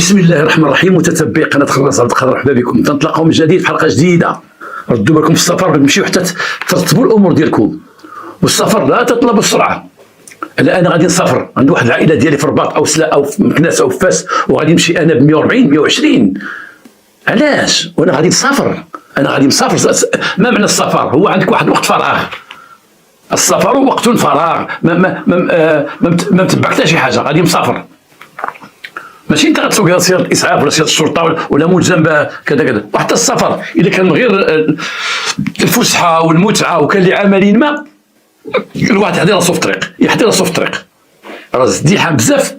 بسم الله الرحمن الرحيم. متتبعي قناه خلاص عبد القادر، مرحبا بكم. تنطلقوا من جديد في حلقه جديده. ردوا بالكم في السفر، تمشيو حتى ترتبوا الامور ديالكم، والسفر لا تطلب السرعه. انا غادي نسافر، عند واحد العائله ديالي في الرباط او سلا او في مكناس او في فاس، وغادي نمشي انا ب 140 120. علاش؟ وانا غادي نسافر، انا غادي نسافر. ما معنى السفر؟ هو عندك واحد وقت فراغ. السفر وقت فراغ، ما متبعك حتى شي حاجه، غادي مسافر. ماشي انت غتسوق سياره الاسعاف ولا سياره الشرطه ولا ملزم كذا كذا. وحتى السفر اذا كان غير الفسحه والمتعه وكان اللي عملين ما، الواحد يحضر راسو في الطريق، يحضر راسو في الطريق، راه زديحه بزاف.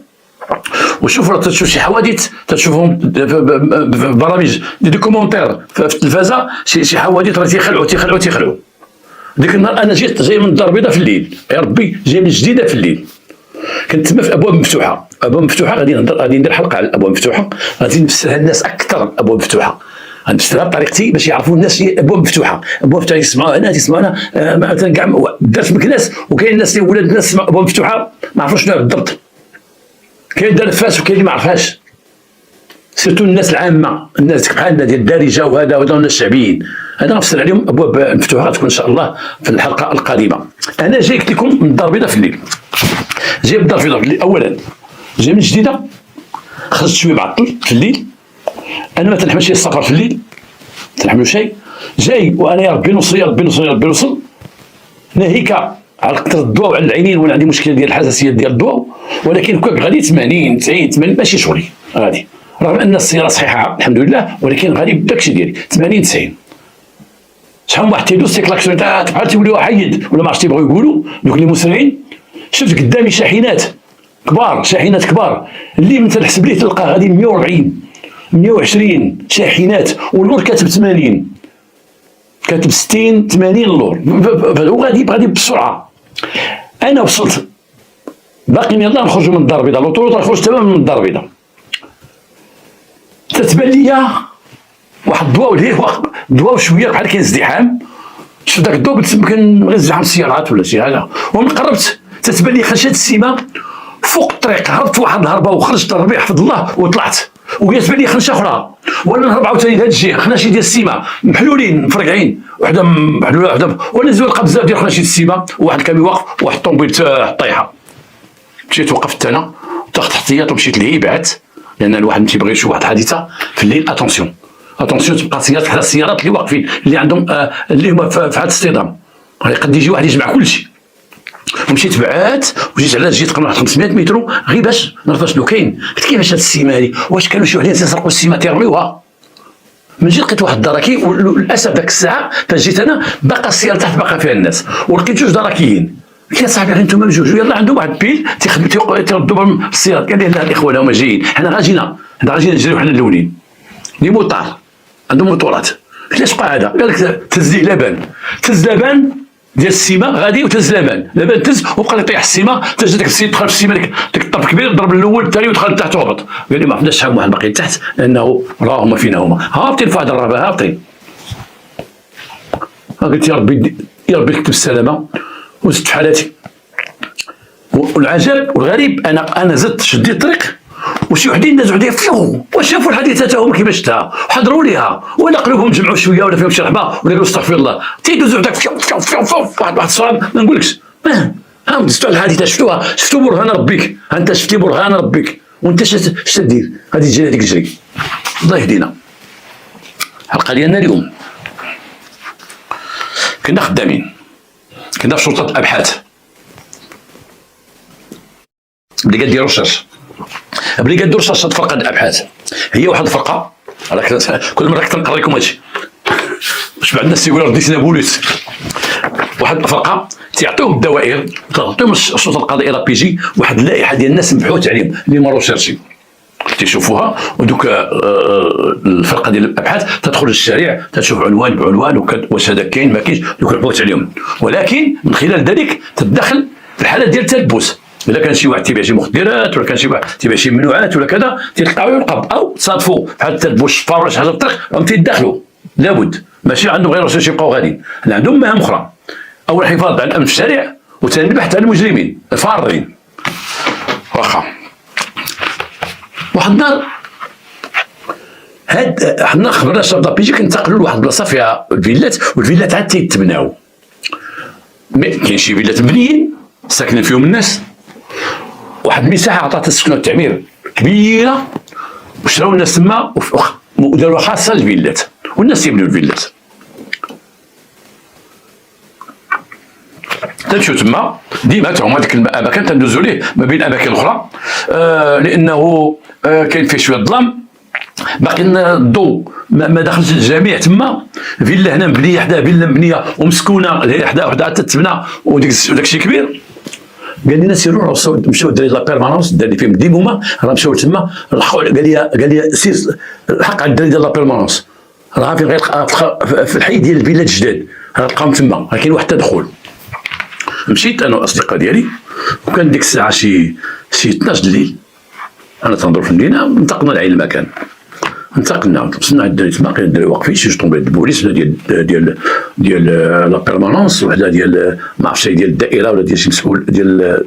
وشوف راه تشوف شي حوادث تشوفهم في برامج دي كومونتير في التلفازه، شي حوادث راه تيخلعوا. ديك النهار انا جاي من الدار البيضاء في الليل، يا ربي جاي من الجديده في الليل، كنت تما في ابواب مفتوحه. غادي ندير حلقه على الابواب المفتوحه، غادي نفسرها الناس اكثر. ابواب مفتوحه غنفسرها بطريقتي باش يعرفوا الناس ابواب مفتوحه. ابواب مفتوحه يسمعوا هنا مثلا كاع درت مكناس، وكاين الناس اللي ولاد الناس تسمع ابواب مفتوحه ما عرفوش شنو بالضبط. كاين دار فاس وكاين اللي ما عرفهاش، سيرتو الناس العامه، الناس بحالنا ديال الدارجه وهذا الناس الشعبيين. انا غنفسر عليهم ابواب مفتوحه، تكون ان شاء الله في الحلقه القادمه. انا جاي قلت لكم من الدار البيضاء في الليل، جاي من الدار البيضاء في الليل. اولا جاي من جديده، خرجت شويه معطل في الليل. انا ما تنحملش السفر في الليل، تنحملو شيء. جاي وانا يا ربي نوصل، يا ربي نوصل، ناهيك على قطر الضوء وعلى العينين، وانا عندي مشكله ديال الحساسيه ديال الضوء. ولكن كوك غادي 80 90 80 ماشي شغلي غادي، رغم ان السياره صحيحه الحمد لله، ولكن غادي بداكشي ديالي 80 90. شحال من واحد تيدوز تيكلاكسون بحال تيوليو حيد ولا ما عرفتش تيبغيو يقولوا دوك اللي مسرعين. شفت قدامي شاحنات كبار اللي من تنحسب ليه تلقى غادي 140 120 شاحنات، واللور كاتب 80، كاتب 60 80 اللور، وغادي بسرعه. انا وصلت باقي يلاه نخرجوا من الدار البيضاء، لوطوروط نخرج تماما من الدار البيضاء. تتبان ليا واحد الضوء شويه بحال كاين ازدحام. شفت داك الضوء قلت يمكن غير ازدحام السيارات ولا شي حاجه. ومن قربت تتبان لي خشات السيمه فوق الطريق. هربت واحد الهربه وخرجت، ربي يحفظ الله، وطلعت وجات لي خنشه اخرى، وانا نهرب عاوتاني لهاد الجهه. خناشي ديال السيمه محلولين مفرقعين، وحده محلوله وحده، وانا نزول بزاف ديال خناشي السيمه. وواحد كان واقف، واحد الطوموبيل طايحه. مشيت وقفت انا وتاخذت احتياط ومشيت ليه بعت، لان الواحد ما تيبغي يشوف واحد الحادثه في الليل. اتونسيون تبقى سيارات بحال السيارات اللي واقفين، اللي عندهم اللي هما في حاله اصطدام، قد يجي واحد يجمع كلشي. ومشيت بعات وجيت على جيت تقريبا 500 متر غير باش نعرف شنو كاين. قلت كيفاش هاد السيمه هادي؟ واش كانوا شي وحدين تيسرقوا السيمه تيرميوها؟ من جيت لقيت واحد الدراكي، وللاسف ذاك الساعه فاش جيت انا باقا السياره تحت باقا فيها الناس، ولقيت جوج دراكيين. قلت يا صاحبي انتم بجوج، يلاه عندهم واحد بيل تيردوا بالسيارات. قال لي لا الاخوان هما جايين، حنا غا جينا نجريو حنا الاولين لي موطار عندهم موطورات. قلت له اش بقى هذا؟ قال لك تهز ليه لبن ديال السيمه غادي، وتهز لبن تهز، وبقى يطيح السيمه. تجي داك السيد دخل في السيمه، ديك الطرف كبير، ضرب الاول الثاني ودخل لتحت وهبط. قال لي ما عرفناش شحال من واحد باقي تحت، لانه راه هما فينا هما هابطين في هذا الربا هابطين. قلت يا ربي يكتب السلامه، وزدت في حالاتي. والعجب والغريب انا زدت شديت الطريق، وشي وحدين نازوا عليا فيو، وشافوا الحادثه هما كيفاش شفتها وحضروا ليها، ولا قلوبهم جمعوا شويه ولا فيهم شي رحبه ولا قالوا استغفر الله، تيدوزوا هذاك واحد الصواب. ما نقولكش ها دزتوا على الحادثه، شفتوا برهان ربك. انت شفتي برهان ربك، وانت اش تدير؟ غادي تجري هذيك الجري. الله يهدينا. الحلقه ديالنا اليوم كنا خدامين، كنا في شرطه الابحاث، بلي كديروا رشاش، بلي كديروا رشاشات فرقه الابحاث. هي واحد الفرقه، كل مره كنقرا لكم هادشي باش بعض الناس يقولوا رديتنا بوليس. واحد الفرقه تيعطيهم الدوائر، تعطيهم الشرطه القضائيه لا بي جي واحد اللائحه ديال الناس مبحوث عليهم اللي ما روشيرشي، تيشوفوها. ودوك الفرقه ديال الابحاث تدخل للشارع، تشوف عنوان بعنوان واش هذا كاين ما كاينش، دوك مبحوث عليهم. ولكن من خلال ذلك تتدخل في الحالات ديال التلبس. الا كان شي واحد تيبيع شي مخدرات، ولا كان شي واحد تيبيع شي ممنوعات ولا كذا، تيلقاو يعاقب، او تصادفوا بحال التلبس الشفار ولا شي حاجه في الطريق، راهم تيدخلوا. لابد ماشي عندهم غير رشاش يبقاو غاديين، عندهم مهام اخرى. اول الحفاظ على الامن في الشارع، وثاني البحث عن المجرمين الفارين. واخا واحد النهار هاد حنا خبرنا الشباب لابيجي كنتقلوا لواحد البلاصه فيها الفيلات، والفيلات عاد تيتبناو. كاين شي فيلات مبنيين ساكنين فيهم الناس، واحد المساحه عطات السكن والتعمير كبيره، وشراو الناس تما وداروا خاصه الفيلات، والناس يبنيو الفيلات. تمشيو تما ديما تا هما ديك الاماكن تندوزو ليه ما بين الاماكن الاخرى، لانه كاين فيه شويه الظلام، باقي الضوء ما دخلش الجميع تما. فيلا هنا مبنيه حدا فيلا مبنيه ومسكونه حدا وحده تتبنى وداك الشيء كبير. قال لنا سيروا مشاو الدراري لا بيرمانونس الدراري فيهم ديموما، راه مشاو تما قال لي سير الحق على الدراري ديال لا بيرمانونس، راه فين غيلقى في الحي ديال الفيلا الجداد، راه لقاهم تما، راه كاين واحد التدخل. مشيت انا والاصدقاء ديالي، وكان ديك الساعه شي 12 الليل، انا تنظر في المدينه، انتقلنا لعين المكان، انتقلنا وصلنا عند الدراري تما، كاين الدراري واقفين شي جوج طوموبيل البوليس، ولا ديال لا بيرمانونس، وحده ديال ما عرفتش ديال الدائره ولا ديال شي مسؤول ديال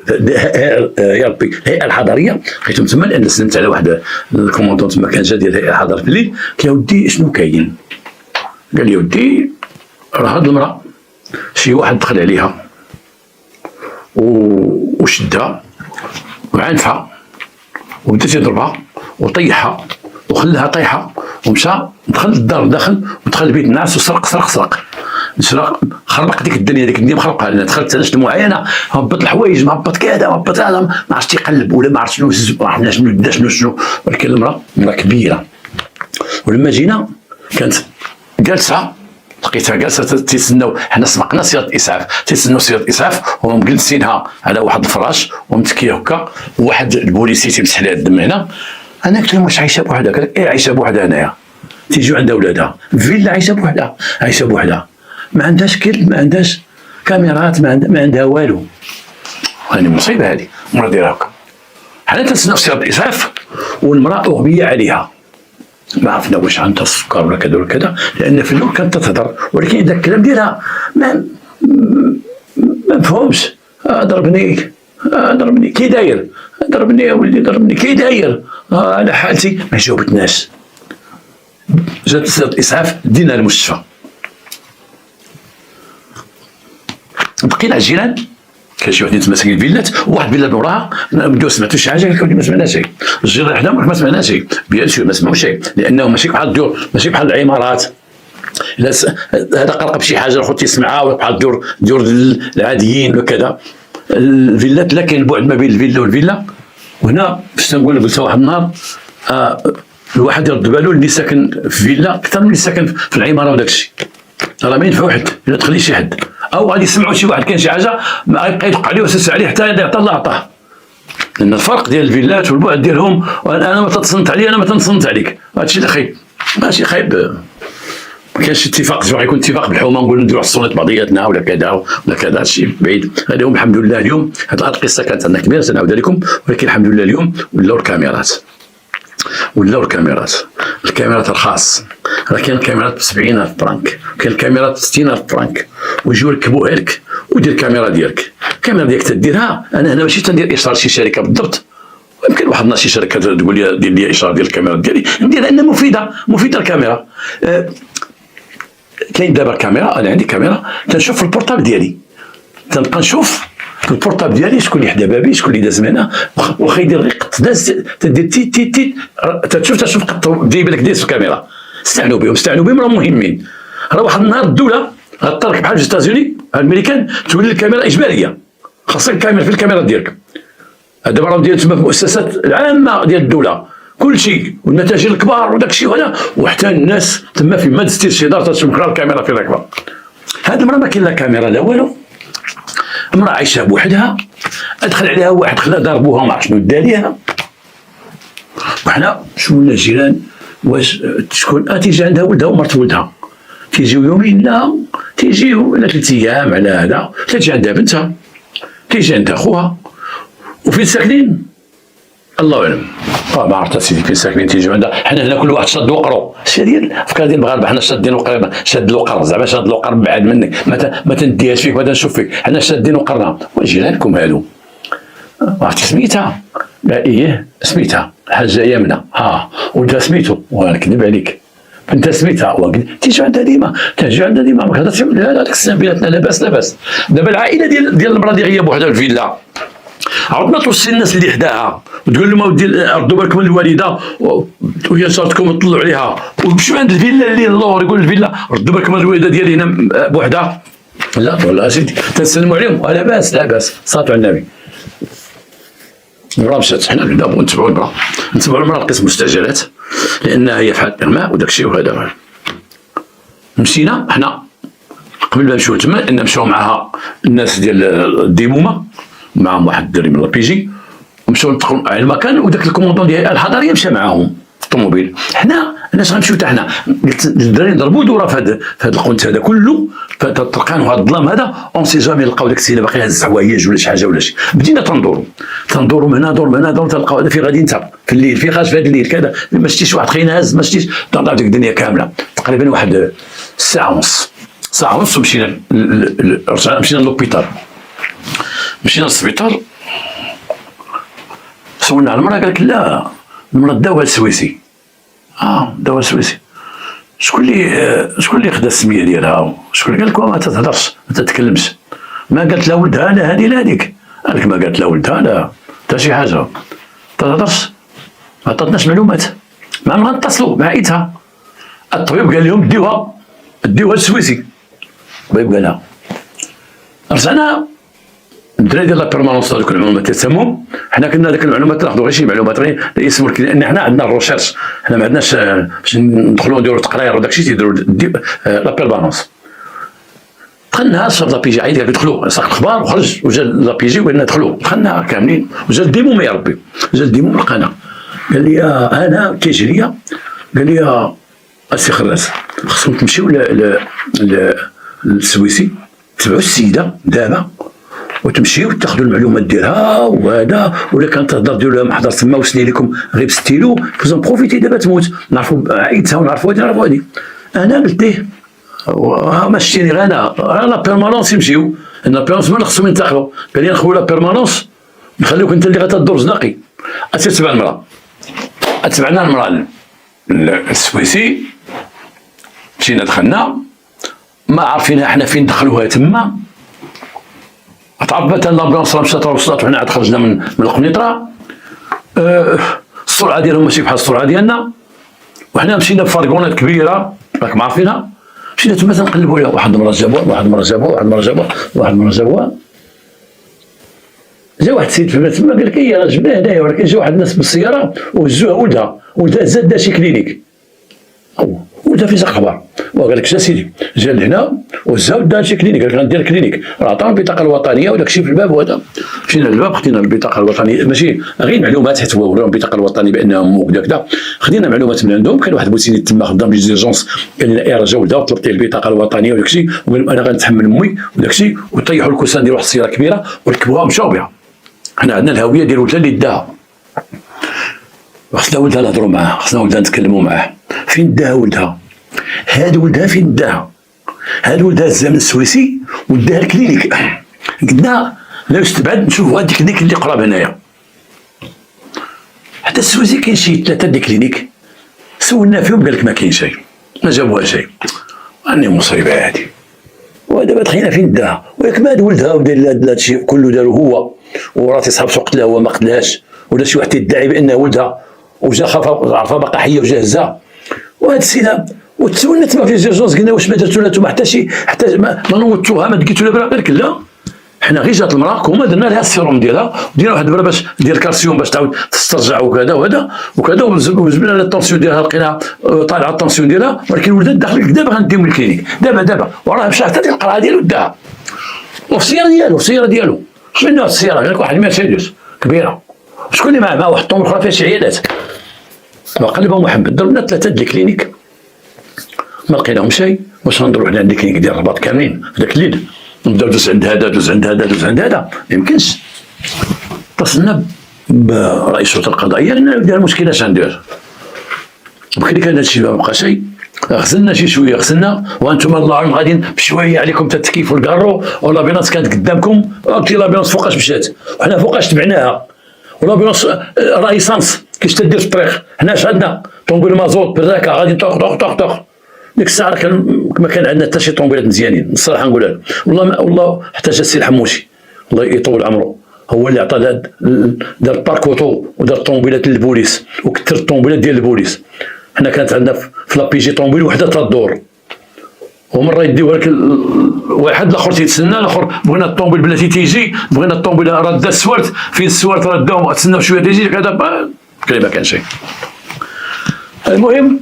يا ربي الهيئه الحضريه، لقيتهم تما لان سلمت على واحد الكوموندون تما كان جا ديال الهيئه الحضريه في الليل. قال يا ودي شنو كاين؟ قال لي يا ودي راه هاد المراه شي واحد دخل عليها وشدها وعنفها وبدا تيضربها وطيحها وخلاها طيحه، ومشى دخل للدار داخل ودخل لبيت الناس وسرق خربق ديك الدنيا، ديك الدنيا مخربقه، لان دخلت انا شفت معاينه هبط الحوايج، مهبط كذا مهبط هذا، ما عرفتش تيقلب ولا ما عرفت شنو ما عرفناش شنو، ولكن المراه كبيره. ولما جينا كانت جالسه، لقيتها جالسه تيتسناو، حنا سبقنا سياره الاسعاف، تيتسناو سياره الاسعاف وهم جالسينها على واحد الفراش ومتكيه هكا، وواحد البوليسي تيمسح لها الدم هنا. انا قلت لهم واش عايشه بوحدها؟ قال لك ايه عايشه بوحدها هنايا، تيجيو عندها ولادها فيلا عايشه بوحدها، ما عندهاش كلب، ما عندهاش كاميرات، ما عندها والو. هاني مصيبه هذه، مرة ديرها هكا. حنا تنسناو سياره الاسعاف والمراه اغميه عليها، ما عرفنا واش عندها السكر ولا كذا ولا كذا، لان في الاول كانت تتهضر، ولكن ذاك الكلام ديالها ما مفهومش. ضربني كي داير، ضربني يا ولدي ضربني كي داير، على حالتي ما جاوبتناش. جات سيارة الاسعاف دينا المستشفى، بقينا على الجيران، كان شي وحدين تما ساكنين فيلات، وواحد فيلا موراها بداو سمعتوا شي حاجه، قالوا لي ما سمعناش شيء، الجيران حداهم ما سمعنا شيء، بيان سور ما سمعوا شيء، لانه ماشي بحال الديور، ماشي بحال العمارات. هذا قرق بشي حاجه الاخر تيسمعها، ولا بحال الديور العاديين وكذا. الفيلات لا كاين بعد ما بين الفيلا والفيلا. وهنا باش تنقول لك، قلتها واحد النهار، الواحد يرد بالو اللي ساكن في فيلا اكثر من اللي ساكن في العماره وداك الشيء، راه ما ينفع واحد الا تخلي شي حد، او غادي يسمعوا شي واحد كاين شي حاجه ما يبقى يدق عليه ويسس عليه حتى يعطي الله عطاه. لان الفرق ديال الفيلات والبعد ديالهم، انا ما تتصنت علي انا ما تنصنت عليك، هادشي اللي خايب، ماشي خايب. ما كاينش اتفاق، زعما يكون اتفاق بالحومه نقولوا نديروا حصولات بعضياتنا ولا كذا ولا كذا، هادشي بعيد. هذا هو الحمد لله اليوم، هذه القصه كانت عندنا كبيره سنعاودها لكم، ولكن الحمد لله اليوم ولاو الكاميرات، الكاميرات الخاص، راه كاين الكاميرات ب 70,000 فرانك، كاين الكاميرات ب 60,000 فرانك، ويجيو يركبوها لك ودير الكاميرا ديالك، الكاميرا ديالك تديرها. انا هنا ماشي تندير اشهار شي شركه بالضبط، ويمكن واحد الناس شي شركه تقول لي دير لي اشهار ديال الكاميرا ديالي، نديرها لان مفيده الكاميرا. كاين دابا كاميرا، انا عندي كاميرا تنشوف في البورطابل ديالي، تنبقى نشوف في البورطابل ديالي شكون اللي حدا بابي، شكون اللي داز من هنا، واخا يدير غير قط داز تدير تي تشوف قط تجيب لك ديس في الكاميرا. استعنوا بهم راه مهمين. راه واحد النهار الدوله غتطرك بحال الستازوني الامريكان تولي الكاميرا اجباريه، خاصك كامل في الكاميرا ديالك. دابا راه ديال تما في المؤسسات العامه ديال الدوله كل شيء، والمتاجر الكبار وداك الشيء وهذا، وحتى الناس تما في ما دزتيش شي دار تشوف الكاميرا فين راكبه. هاد المراه ما كاين لا كاميرا لا والو، امراه عايشه بوحدها، ادخل عليها واحد خلا ضربوها ما عرفت شنو دا ليها. وحنا شوفنا الجيران واش شكون تيجي عندها ولدها ومرت ولدها، تيجيو يومين لا تيجيو ولا 3 ايام على هذا، تيجي عندها بنتها، تيجي عندها خوها. وفين ساكنين؟ الله اعلم، ما عرفت سيدي فين ساكنين. تيجيو عندها، حنا هنا كل واحد شاد وقرو، الشيء ديال الافكار ديال المغاربه، حنا شادين وقرنا، شاد الوقر زعما شاد الوقر بعاد منك، ما تنديهاش فيك ولا نشوف فيك، حنا شادين وقرنا. وجيرانكم هادو عرفتي سميتها؟ لا ايه سميتها الحاجه يمنى ولدها سميتو ونكذب عليك انت سميتها تيجي عندها ديما ما كتهضرش لا ديك السنه بيناتنا لاباس دابا العائله ديال المراه اللي غياب وحدها في الفيلا عاودنا توصي الناس اللي حداها وتقول لهم اودي ردوا بالكم من الوالده وهي صارتكم تطلعوا عليها ومشيو عند الفيلا اللي اللور يقول الفيلا ردوا بالكم من الوالده ديالي هنا بوحدها لا والله سيدي تنسلموا عليهم لا باس صافي على النبي المراه مشات حنا نبداو نتبعوا المراه لقسم مستعجلات لانها هي في حال اغماء وداك الشيء وهذا مشينا حنا قبل ما نمشيو تما ان مشاو معها الناس ديال الديمومه معهم واحد الدري من البيجي ومشاو ندخلوا على المكان وداك الكوموندون ديال الحضريه مشى معاهم في الطوموبيل حنا علاش غنمشيو حتى حنا قلت للدراري نضربوا دوره في هذا القنت هذا كله في هذا الطرقان وهذا الظلام هذا اون سي جامي نلقاو داك السيد باقي هاز حوايج ولا شي حاجه ولا شي بدينا تندوروا من هنا دور تلقاو هذا في غادي انت في الليل في خارج في هذا الليل كذا ما شتيش واحد خاين هاز ما شتيش تنضرب ديك الدنيا كامله تقريبا واحد ساعه ونص ومشينا مشينا للوبيتال مشينا للسبيطار سولنا على المراه قال لك لا المراه داوها السويسي داوها السويسي شكون اللي خدا السميه ديالها شكون اللي قال لك ما تتهضرش ما تتكلمش ما قالت لا ولدها لا هذه لا هذيك قال لك ما قالت لا ولدها لا حتى شي حاجه ما تتهضرش ما عطاتناش معلومات ما غنتصلوا مع عائلتها الطبيب قال لهم ديوها السويسي الطبيب قال لها رجعنا الدراري ديال لا بيرمانونس هذوك المعلومات تسمهم حنا كنا ديك المعلومات ناخذوا غير شي معلومات غير اسم لان حنا عندنا الروشيرش حنا ما عندناش باش ندخلوا نديروا تقرير وداك الشيء تيديروا لا بيرمانونس دخلنا صافي لابيجي عيط يدخلوا ساق الاخبار وخرج وجا لابيجي وقلنا دخلوا دخلنا كاملين وجا الديموم يا ربي جا الديموم لقانا قال لي انا كيجي ليا قال لي السي خراس خصكم تمشيو للسويسي تبعوا السيده دابا وتمشيو تاخذوا المعلومات ديالها وهذا ولا كانت تهضر ديروا لها محضر تما وسني لكم غير بستيلو فوزون بروفيتي دابا تموت نعرفوا عيدتها ونعرفوا هذه نعرفوا هذه انا قلت ليه ما شتيني غير انا لا بيرمانونس يمشيو لا بيرمانونس ما خصهم ينتقلوا قال لي نخويا لا بيرمانونس نخليوك انت اللي غتدور زناقي تتبع المراه اتبعنا المراه السويسي مشينا دخلنا ما عارفين احنا فين دخلوها تما تعرفت ان لابونس مشات وصلت وحنا عاد خرجنا من القنيطره السرعه ديالهم ماشي بحال السرعه ديالنا وحنا مشينا بفارغونات كبيره راكم عارفينها مشينا تما تنقلبوا عليها واحد المره جابوها جا واحد السيد في تما قال لك راه جبناه هنايا ولكن جا واحد الناس بالسياره وهزوها ولدها زاد دا شي كلينيك ولدها في زقبه وقال لك سيدي جا لهنا وهزها وداها شي كلينيك قال لك غندير كلينيك راه عطاو البطاقه الوطنيه وداك الشيء في الباب وهذا مشينا للباب خدينا البطاقه الوطنيه ماشي غير معلومات حيت هو وراهم البطاقه الوطنيه بانهم كذا كذا خدينا معلومات من عندهم كان واحد بوسيني تما خدام لي زيرجونس قال لنا راه جا ولدها وطلبت ليه البطاقه الوطنيه وداك الشيء وقال انا غنتحمل امي وداك الشيء وطيحوا الكوسان ديال واحد السياره كبيره وركبوها ومشاو بها حنا عندنا الهويه ديال ولدها اللي داها خصنا ولدها نهضروا معاه خصنا ولدها نتكلموا معاه فين داها ولدها هاد ولدها فين داها هاد ولدها هزها من السويسي وداها الكلينيك قلنا لا نستبعد نشوفوا هاد الكلينيك اللي قراب هنايا حتى السويسي كاين شي 3 د الكلينيك سولنا فيهم قال لك ما كاين شيء ما جابوها شيء راني مصيبه هادي ودابا دخلنا فين داها وياك ما هاد ولدها ودار هاد الشيء كله دارو هو وراه تيصحاب سوق قتلها هو ما قتلهاش ولا شي واحد تيدعي بانه ولدها وجا خاف عرفها باقا حيه وجا هزها وهاد السيده وتسولنا تما في زيرجونس قلنا واش ما درتو نتوما حتى ما نوضتوها ما دقيتو لها قال لك لا حنا غير جات المراه كوما درنا لها السيروم ديالها ودينا واحد البرا باش دير كالسيوم باش تعاود تسترجع وكذا وكذا وجبنا لها الطونسيون ديالها لقيناها طالعه الطونسيون ديالها ولكن ولدت داخل دابا غنديو من الكلينيك دابا وراه مشى حتى ديك القرعه ديالو داها وفي السياره ديالو شنو السياره قال لك واحد المرسيدس كبيره شكون اللي معاه واحد الطوموبيل اخرى فيها شي عيادات وقلبهم محمد درنا 3 د الكلينيك ما لقيناهم شيء واش غنديروا حنا عند الكلينيك ديال الرباط كاملين في ذاك الليل نبداو دوز عند هذا ما يمكنش اتصلنا برئيس الشرطه القضائيه قلنا له المشكله اش غندير بكري كان هادشي ما بقى شيء غسلنا شي شويه وانتم الله اعلم غاديين بشويه عليكم تتكيف والكارو والابيناس كانت قدامكم قلت لي الابيناس فوقاش مشات وحنا فوقاش تبعناها والابيناس رايسانس كيفاش تدير في الطريق؟ حنا اش عندنا؟ طونبيل مازوت بالراكه غادي طخ طخ طخ طخ. ديك الساعه ما كان عندنا حتى شي طونبيلات مزيانين، الصراحه نقولها لك. والله حتى جا السي الحموشي الله يطول عمره هو اللي عطى دار باركوتو ودار طونبيلات للبوليس وكثر الطونبيلات ديال البوليس. حنا كانت عندنا في لابيجي طونبيل وحده تدور، ومره يديوها لك واحد الاخر تيتسنى، الاخر بغينا الطوموبيل بلاتي تيجي، بغينا الطوموبيل راه دا السوارت، فين السوارت راه داهم تسناو شويه تيجي كذا كلمه كان شيء. المهم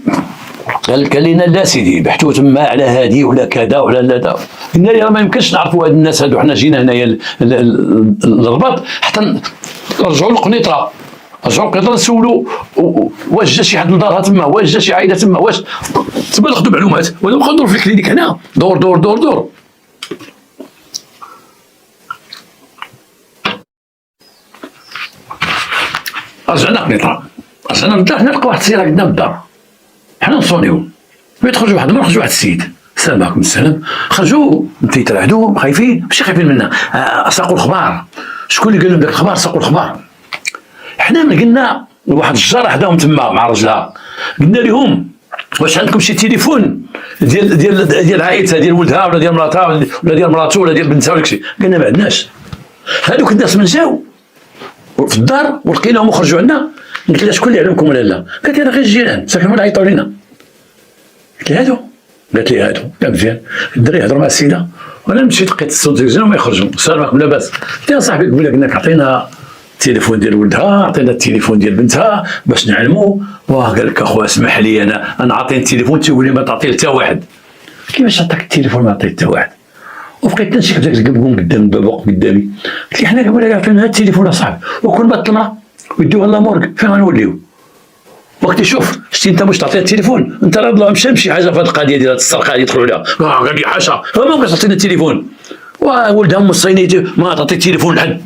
قال لنا لا سيدي بحثوا تما على هادي ولا كذا ولا لا. قلنا لي راه ما يمكنش نعرفوا هاد الناس هادو، حنا جينا هنايا للرباط حتى نرجعوا للقنيطره، نسولوا واش جا شي حد لدارها تما، واش جا شي عائله تما، واش تما ناخذوا معلومات، ولا نبقاو ندوروا في الكلينيك هنا دور دور دور دور. رجعنا قنيطره، رجعنا للدار، حنا لقى واحد السياره قدام الدار، حنا نصونيو يخرج واحد المرة، خرج واحد السيد، السلام عليكم السلام، خرجوا تيترعدوا خايفين، ماشي خايفين منا، ساقوا الخبار. شكون اللي قال لهم داك الخبار؟ ساقوا الخبار. حنا من قلنا واحد الجاره حداهم تما مع رجلها، قلنا لهم واش عندكم شي تليفون ديال عائلتها، ديال ولدها ولا ديال مراتها ولا ديال مراتو ولا ديال بنتها ولا داكشي؟ قلنا ما عندناش. هذوك الناس من جاو في الدار ولقيناهم وخرجوا عندنا، قلت لها شكون اللي علمكم ولا لا؟ قالت لي راه غير الجيران ساكنين عيطوا لينا. قلت لها هادو، قالت لي هادو، لا مزيان. الدري يهضروا مع السيده وانا مشيت لقيت الصوت ديال وما يخرجوا، السلام عليكم لاباس. قلت لها صاحبي قبيله قلنا لك عطينا التليفون ديال ولدها، عطينا التليفون ديال بنتها باش نعلموا. واه قال لك اخويا اسمح لي انا عطيني التليفون تيقول لي ما تعطيه حتى واحد. كيفاش عطاك التليفون ما عطيه حتى واحد؟ وبقيت نمشي هكذاك القبقون قدام الباب قدامي. قلت لي حنا قبيله عطينا هذا التليفون اصاحبي، وكل ما طلنا ويديوها لامورك فين غنوليو؟ وقت شوف شتي انت واش تعطيه التليفون، انت راه مشى شي حاجه في هذه القضيه ديال السرقه اللي يدخلوا عليها. قال لي حاشا ما بغيتش تعطينا التليفون، وولدها مصيني ما تعطي التليفون لحد.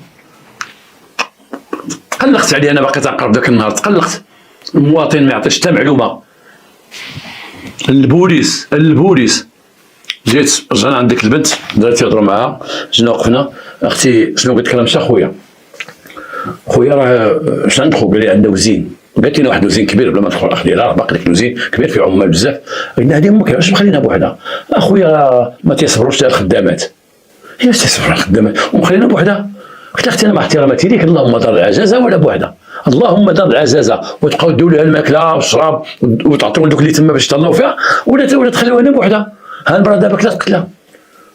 تقلقت عليه انا باقي تنقرب ذاك النهار، تقلقت. المواطن ما يعطيش حتى معلومه. البوليس جيت رجعنا عند ديك البنت، درت يهضروا معاها، جينا وقفنا. اختي شنو قلت لك؟ انا مشى خويا راه اش عند خوك؟ قال لي عنده وزين. قالت لي واحد وزين كبير بلا ما ندخل الاخ ديالها، باقي داك الوزين كبير فيه عمال بزاف. قلنا هذه امك علاش مخلينها بوحدها؟ اخويا ما تيصبروش حتى الخدامات. هي واش تيصبروا على الخدامات ومخلينا بوحدها؟ قلت لها اختي انا مع احتراماتي ليك اللهم دار العجازه ولا بوحدها، اللهم دار العزازه، وتبقاو ديروا لها الماكله والشراب وتعطيو لدوك اللي تما باش يطلعوا فيها، ولا تخليوها هنا بوحدها. ها المراه دابا كلات قتلها،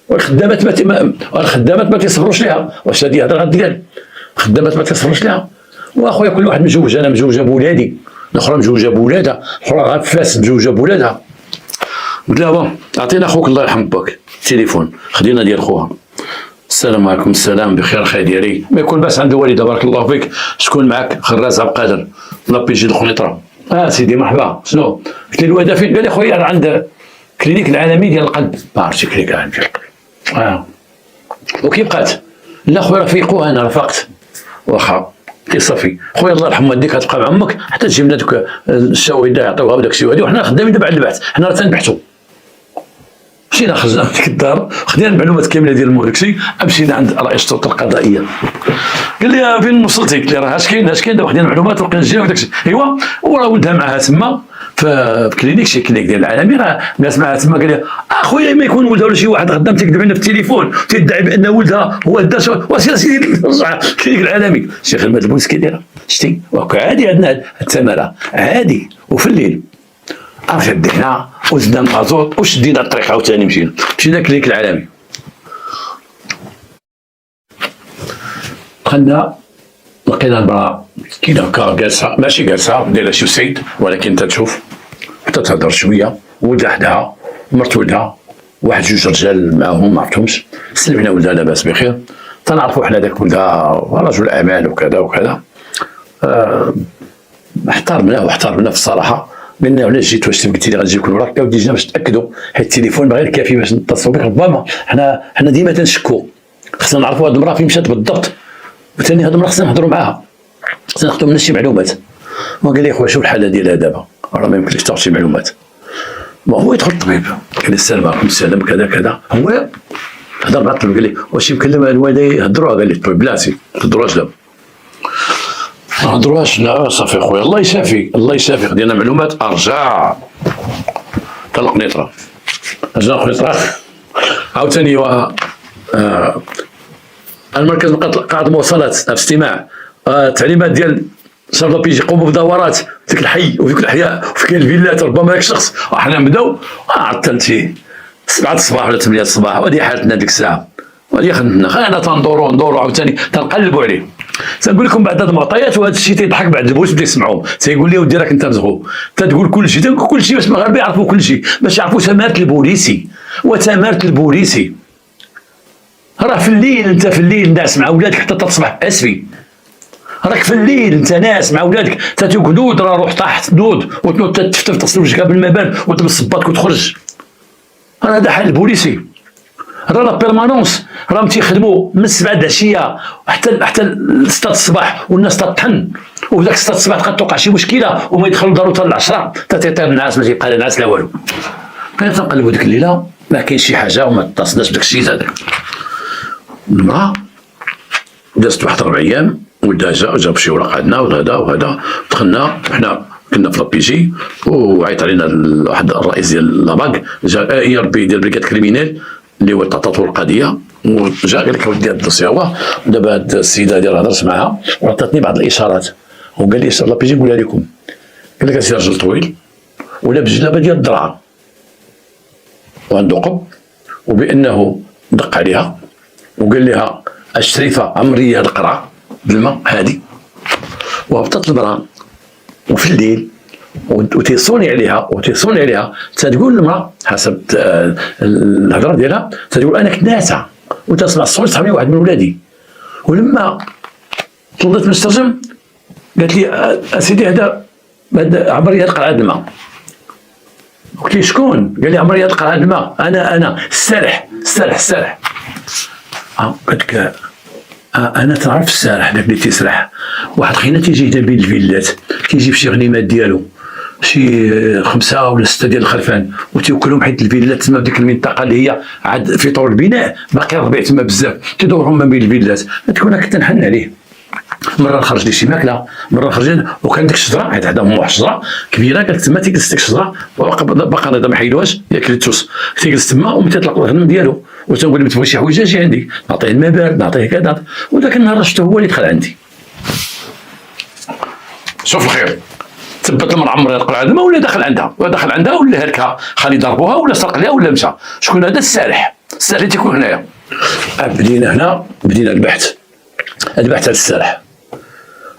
والخدامات ما تيصبروش ليها. واش هذه هضره غدير؟ الخدامات ما تيصبروش ليها. واخويا كل واحد مزوج، انا مزوجه بولادي، الاخرى مزوجه بولادها، الاخرى غافاس مزوجه بولادها. قلت لها بون عطينا اخوك الله يرحم باك التليفون، خدينا ديال خوها. السلام عليكم السلام بخير خير ديالي، ما يكون باس عند الوالده بارك الله فيك، شكون معك؟ خراز عبد القادر لابيجي القنيطره. سيدي مرحبا، شنو؟ قلت له الوالده فين؟ قال لي خويا راه عند كلينيك العالمي ديال القلب. ما عرفتش كلينيك العالمي ديال القلب. وكي بقات؟ لا خويا راه فيقوها انا رافقت. واخا كي صافي خويا الله يرحم والديك غتبقى مع امك حتى تجي لنا دوك الشواهد يعطيوها وداك الشيء هادي، وحنا خدامين دابا على البحث، حنا راه تنبحثوا. مشينا خرجنا من ديك الدار، خدينا المعلومات كامله ديال داكشي، مشينا عند رئيس الشرطه القضائيه. قال لي فين وصلتي؟ قلت له راه اش كاين دابا خدينا المعلومات ولقينا الجيران وداكشي. ايوا وراه ولدها معاها تما في كلينيك، شي كلينيك ديال العالمي، راه جالس معاها تما. قال لي اخويا ما يكون ولدها ولا شي واحد غدا تيكذب علينا في التليفون تيدعي بان ولدها هو دا. واش يا سيدي رجع كلينيك العالمي؟ شي خدمه البوليس كيديرها شتي، عادي عندنا التماره عادي. وفي الليل عرفت دينا وزدنا المازوط وشدينا الطريق عاوتاني مشينا كلينيك العالمي. دخلنا لقينا المراه كي هكا جالسه، ماشي جالسه دايره شي سيد، ولكن تتشوف حتى تهضر شويه، ولدها حداها، مرت ولدها، واحد جوج رجال معاهم ما عرفتهمش. سلمنا ولدها لاباس بخير، تنعرفوا حنا داك ولدها رجل اعمال وكذا وكذا. احترمناه في الصراحه. قلنا علاش جيت؟ واش قلتي لي غتجيب كل مره؟ ودي جينا باش نتاكدوا، حيت التليفون غير كافي باش نتصلوا بك. ربما حنا ديما تنشكوا، خصنا نعرفوا هاد المراه فين مشات بالضبط، وثاني هاد المراه خصنا نهضروا معاها، خصنا ناخذوا منها شي معلومات. وقال لي خويا شوف الحاله ديالها دابا راه ما يمكنلكش تاخذ شي معلومات. هو يدخل الطبيب قال لي السلام عليكم السلام كذا كذا. هو هضر مع الطبيب قال لي واش يمكن الوالده يهضروا؟ قال لي الطبيب بلاتي تهضروا دابا. ما نهضروهاش، لا صافي خويا، الله يشافي الله يشافي، خدينا معلومات ارجع طلق نيطرا ارجع نيطرا عاوتاني. المركز قاعد مواصلات الاستماع التعليمات ديال شرطة بيجي يقوموا بدورات في ذاك الحي وفي كل الاحياء وفي كاين الفيلات، ربما هاك الشخص احنا نبداو عطلتي 7 الصباح ولا 8 الصباح، وهذه حالتنا ديك الساعه، وهذه خدمتنا، خلينا ندوروا عاوتاني تنقلبوا عليه. تنقول لكم بعض هاد المعطيات، وهذا الشيء تيضحك بعد البوس بدا يسمعوه، تيقول لي ودي راك انت مزغو، تتقول كل شيء، تنقول كل شيء باش المغاربه يعرفوا كل شيء، باش يعرفوا تمارة البوليسي وتمارة البوليسي. راه في الليل، انت في الليل ناعس مع ولادك حتى تصبح اسفي، راك في الليل انت ناعس مع ولادك تتوك نود، راه روح طاحت نود وتنوض تفتف تغسل وجهك قبل ما بان وتلبس صباطك وتخرج. راه هذا حال البوليسي، راه لا بيرمانونس، راهم تيخدموا من 7 العشيه حتى 6 الصباح، والناس تطحن، وذاك 6 الصباح تبقى توقع شي مشكله وما يدخلوا لدارو حتى 10 تيطير الناس، ما تيبقى لا ناس لا والو. بقينا تنقلبوا ديك الليله ما كاين شي حاجه وما اتصلناش بداك الشيء هذاك. المراه دازت واحد 4 ايام، ولدها جاب شي ورق عندنا وهذا دخلنا حنا كنا في لابيجي، وعيط علينا واحد الرئيس ديال لاباك، جا اي ار بي ديال بريكاد كريمينال اللي هو تعطاتو القضيه، وجا قال لك اودي هاد الدوسي هو دابا هاد السيده ديال هضرت معاها وعطاتني بعض الاشارات، وقال لي لابيجي نقولها لكم، قال لك هاد راجل طويل ولابس جلابه ديال الدرعه وعنده قب، وبانه دق عليها وقال لها الشريفه عمريه هاد القرعه بالماء هادي، وهبطت المراه وفي الليل وتيصوني عليها تتقول المراه حسب الهضره ديالها، تتقول انا كنت ناعسه وتسمع الصوت صحابي واحد من ولادي، ولما طلبت مسترجم قالت لي اسيدي هذا عمري هاد قرعه الماء. قلت لي شكون؟ قال لي عمري هاد قرعه الماء انا السارح. قلت لك انا تعرف السارح داك اللي تيسرح، واحد خينا تيجي هنا بين الفيلات كيجيب شي غنيمات ديالو شي 5 ولا 6 ديال الخرفان وتيوكلهم، حيت الفيلات تما بديك المنطقه اللي هي عاد في طور البناء باقي الربيع تما بزاف، تيدورهم ما بين الفيلات. تكون كنت نحن عليه، مره خرج لي شي ماكله، مره خرج وكان ديك الشجره حيت عندها واحد الشجره كبيره، قالت تما تيجلس ديك الشجره باقا هذا ما حيدوهاش ياك التوس، تيجلس تما ومتى تطلق الغنم ديالو، وتنقول لي تبغي شي حويجه اجي عندي نعطيه الماء بارد نعطيه كذا. وذاك النهار شفتو هو اللي دخل عندي. شوف الخير، ثبت المرأة عمرها القرعه الماء ولا دخل عندها ولا هلكها خلي ضربوها ولا سرق لها ولا مشى. شكون هذا؟ السارح اللي تيكون هنايا. بدينا البحث على السارح.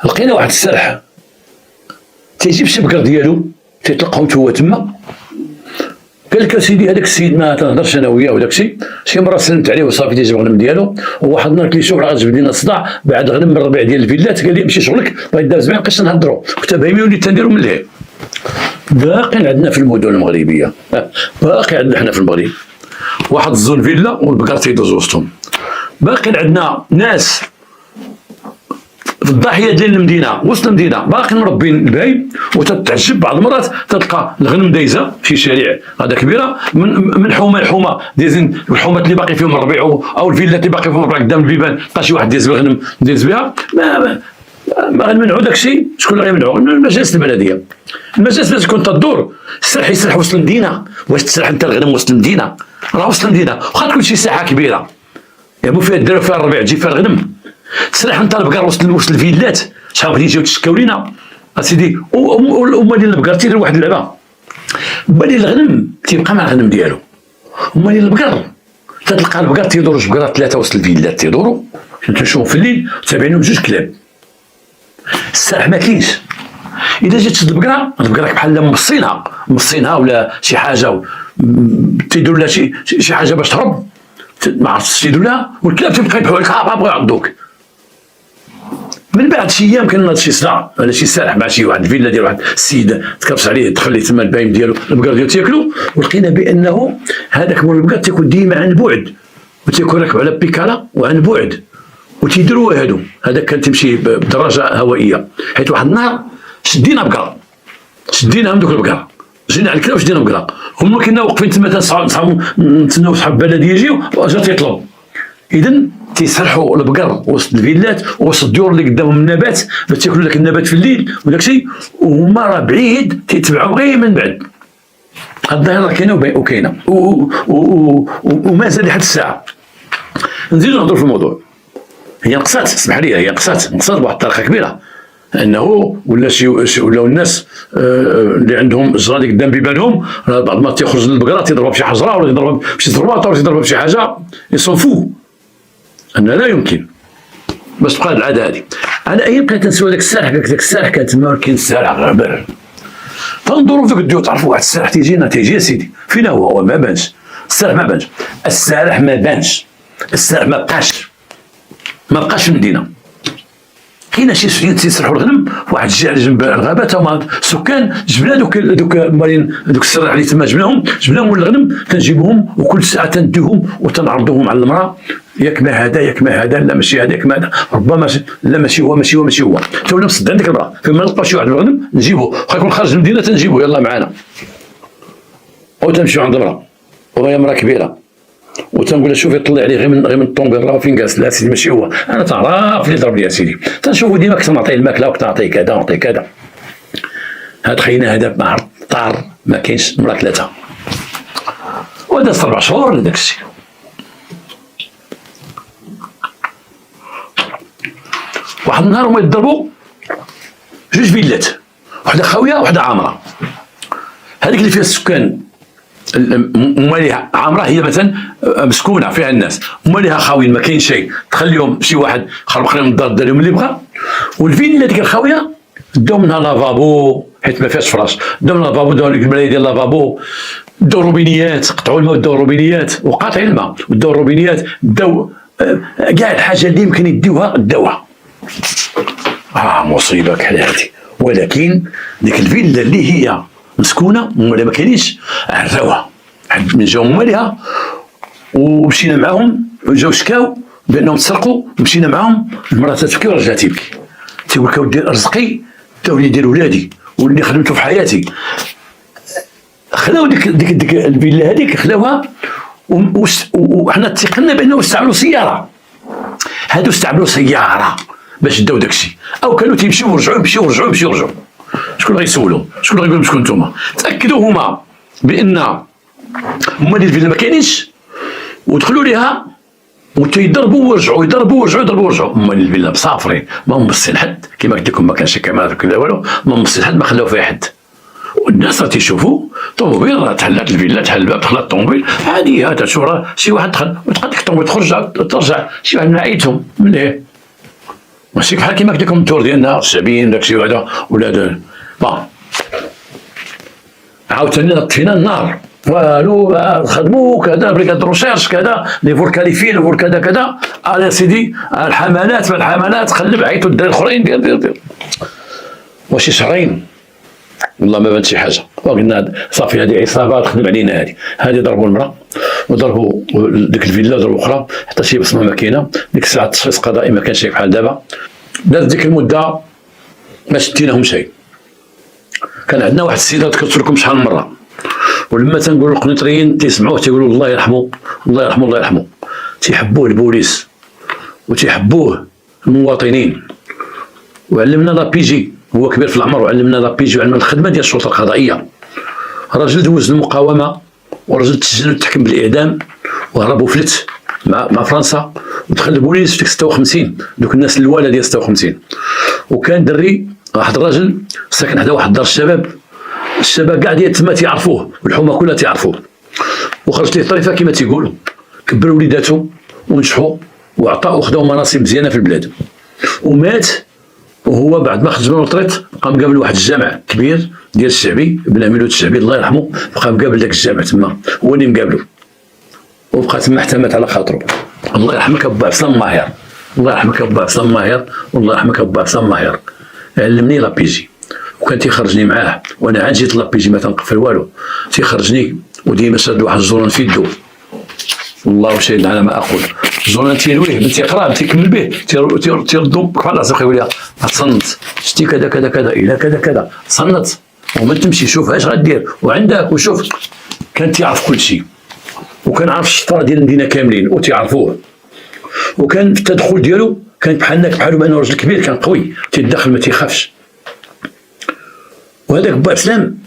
لقينا واحد السارح تيجيب شي بقر ديالو تيطلقهم هو تما. قال لك اسيدي هذاك السيد ما تنهضرش انا وياه وداك الشيء، شي مره سلمت عليه وصافي تيجيب الغنم ديالو، وواحد النهار قلت لي شوف راه غتجبد لنا الصداع بعد غنم من الربيع ديال الفيلات، قال لي امشي شغلك بغيت دار زمان مابقيتش نهضروا، كنت باهيمي وليت تنديروا من الليل. باقي عندنا في المدن المغربيه، باقي عندنا حنا في المغرب واحد الزون فيلا والبقر تيدوز وسطهم. باقي عندنا ناس في الضاحيه ديال المدينه وسط المدينه باقي مربين البهايم، وتتعجب بعض المرات تلقى الغنم دايزه في شارع هذا كبيره من حومه لحومه دايزين، الحومات اللي باقي فيهم الربيع او الفيلات اللي باقي فيهم الربيع قدام البيبان، لقى شي واحد دايز بالغنم دايز بها، ما غنمنعوا داك الشيء. شكون اللي غيمنعوا؟ المجالس البلديه. المجالس باش تكون تدور السرح يسرح وسط المدينه. واش تسرح انت الغنم وسط المدينه؟ راه وسط المدينه واخا تكون شي ساحه كبيره يابو فيها الدرا فيها الربيع تجي فيها الغنم، تسرح انت البقر وسط الفيلات. شحال غادي يجيو تشكاو لينا اسيدي وما ديال البقر تيدير واحد اللعبه، بالي الغنم تيبقى مع الغنم ديالو، وما ديال البقر تتلقى البقر تيدوروا جوج بقرات 3 وسط الفيلات تيدوروا، تنشوف في الليل تابعينهم 2 كلاب. السرح ما كاينش. اذا جيت تشد البقره بحال مصينها ولا شي حاجه تيديروا لها شي حاجه باش تهرب، ما عرفتش تيديروا لها، والكلاب تيبقى يبحوا عليك بغاو يعضوك. من بعد شي ايام كان شي صداع ولا شي سارح مع شي واحد الفيلا ديال واحد السيد تكرفس عليه دخل ليه تما البايم ديالو البقر ديالو تياكلوا، ولقينا بانه هذاك مول البقر تيكون ديما عن بعد وتيكون راكب على بيكالا وعن بعد وتيديروا هادو. هذاك كان تمشي بدراجه هوائيه، حيت واحد النهار شدينا بقره، شدينا من دوك البقره جينا على الكلا وشدينا بقره، هما كنا واقفين تما تنصحابو نتسناو صحاب البلديه يجيو، جا تيطلب اذا تيسرحوا البقر وسط الفيلات وسط الديور اللي قدامهم النبات باش تاكلوا داك النبات في الليل وداك الشيء، وهما راه بعيد تيتبعوا غير من بعد. هاد الظاهره كاينه وكاينه ومازال لحد الساعه. نزيدو نهضروا في الموضوع. هي نقصات، اسمح لي، هي نقصات بواحد الطريقه كبيره، انه ولاو الناس اللي عندهم الجرة اللي قدام بيبانهم، بعض ما تيخرج للبقره تيضربها بشي حجره ولا يضربها بشي زرباطه ولا يضربها بشي حاجه، يصنفو ان لا يمكن باش تبقى العاده هذه. انا ايام بقيت نسول داك السارح، قالك داك السارح كانت ما كاين السارح غير تنظروا في الديو تعرفوا واحد السارح تيجي يا سيدي، فين هو ما بانش السارح، ما بانش السارح، ما بانش السارح، ما بقاش في المدينه. كاين شي سفينه تيسرحوا الغنم واحد الجهه على جنب الغابه، تما سكان جبنا دوك مالين دوك السراح اللي تما جبناهم الغنم، تنجيبهم وكل ساعه تنديهم وتنعرضوهم على المراه، ياك ما هذا لا ماشي هذا، ياك ما هذا ربما لا ماشي هو تونا مصدق عندك المراه، فما نلقاو شي واحد الغنم نجيبو، واخا يكون خارج المدينه تنجيبو يلاه معانا، او تمشيو عند المراه وهي مراه كبيره وتنقول لها شوفي طلع عليه غير من الطوموبيل راه فين جالس، لا سيدي ماشي هو، انا تعرف اللي ضرب لي يا سيدي، تنشوفو ديما كنعطيه الماكله وكنعطيه كذا ونعطيه كذا. هاد خينا هذا نهار طار ما كاينش مرا ثلاثه، ودازت 4 شهور لداك الشيء. واحد النهار هما يضربوا جوج فيلات، وحده خاويه وحده عامره. هذيك اللي فيها السكان ماليها عامره هي مثلا مسكونه فيها الناس، ماليها خاويين ما كاين شيء، تخليهم شي واحد خربق لهم الدار دار لهم اللي بغا. والفيلا ديك الخاويه داو منها لافابو حيت ما فيهاش فراش، داو منها لافابو، داو ديك المرايه ديال لافابو، داو روبينيات، قطعوا الماء وداو روبينيات وقاطعين الماء وداو روبينيات، داو كاع الحاجه اللي يمكن يديوها داوها. مصيبه كحل هادي. ولكن ديك الفيلا اللي هي مسكونه ولا ما كاينينش عراوها، من جاو مالها ومشينا معاهم، جاو شكاو بانهم تسرقوا، مشينا معاهم، المراه تبكي والرجال تيبكي، تيقول لك اودي رزقي تا ولي ديال ولادي واللي خدمته في حياتي. خلاو ديك الفيلا هذيك خلاوها، وحنا تيقنا بانه استعملوا سياره، هادو استعملوا سياره باش داو داكشي، او كانوا تيمشيو ورجعوا يمشيو ورجعوا. شكون غيسولهم؟ شكون غيقول لهم شكون نتوما؟ تاكدوا هما بان هما ديال الفيلا ما كاينينش، ودخلوا ليها وتيضربوا ورجعوا هما ديال الفيلا مسافرين، ما مبصين حد، كما قلت لكم ما كانش كاميرات ولا والو، ما مبصين حد، ما خلاو فيها حد. والناس راه تيشوفوا طوموبيل راه تحلات الفيلا، تحل الباب، دخلت الطوموبيل عادي، هذا شو راه شي واحد دخل وتقعد ديك الطوموبيل ترجع شي واحد من عيلتهم مليح، ماشي بحال كيما قلت لكم الدور ديالنا الشعبيين داكشي وهذا ولا بون. عاوتاني طفينا النار، والو خدموا كذا بريكاد روشيرش كذا لي فور كاليفي لي فور كذا كذا، على سيدي الحملات قلب عيطوا الدراري الاخرين دير واش شهرين والله ما بانت شي حاجه، وقلنا صافي هذه عصابه تخدم علينا، هذه ضربوا المراه وضربوا ديك الفيلا ضربوا اخرى، حتى شي بصمه ما كاينه. ديك الساعه التشخيص القضائي ما كانش بحال دابا، دازت ديك المده ما شديناهم شيء. كان عندنا واحد السيده ذكرت لكم شحال من مره، ولما تنقولوا القنيطريين تيسمعوه تيقولوا الله يرحمه، تيحبوه البوليس وتيحبوه المواطنين، وعلمنا لا بي جي، هو كبير في العمر وعلمنا لا بي جي وعلمنا الخدمه ديال الشرطه القضائيه. راجل دوز المقاومه ورجل تسجل وتحكم بالاعدام وهرب وفلت مع فرنسا ودخل البوليس في ديك 56 دوك الناس الوالا ديال 56. وكان دري واحد الراجل ساكن حدا واحد دار الشباب كاع ديال تما تيعرفوه والحومه كلها تعرفوه، وخرجت ليه الطريفه كما تيقولوا، كبروا وليداتو ونجحوا وعطاو وخداو مناصب مزيانه في البلاد، ومات وهو بعد ما خرج من الريتريت بقى مقابل واحد الجامع كبير ديال الشعبي بن عميلود الشعبي الله يرحمه، بقى مقابل داك الجامع تما هو اللي مقابلو، وبقى تما حتى مات على خاطرو. الله يرحمك ابو عصام ماهر، الله يرحمك ابو عصام ماهر، والله يرحمك ابو عصام ماهر، علمني لا بيجي وكان تيخرجني معاه، وانا عاد جيت لا بيجي ما تنقفل والو، تيخرجني وديما شاد واحد الزوران في يدو، والله شاهد على ما اقول، الزوران تيلويه بنتي يقرا تيكمل به تيردو خلاص يقول لي تصنت شتي كذا كذا كذا الى كذا كذا، تصنت وما تمشي شوف اش غدير وعندك وشوف. كان تيعرف كل شيء وكان عارف الشطره ديال المدينه كاملين وتيعرفوه، وكان في التدخل ديالو كان بحالو بانه راجل كبير، كان قوي تيدخل ما تيخافش. وهذاك با عسلام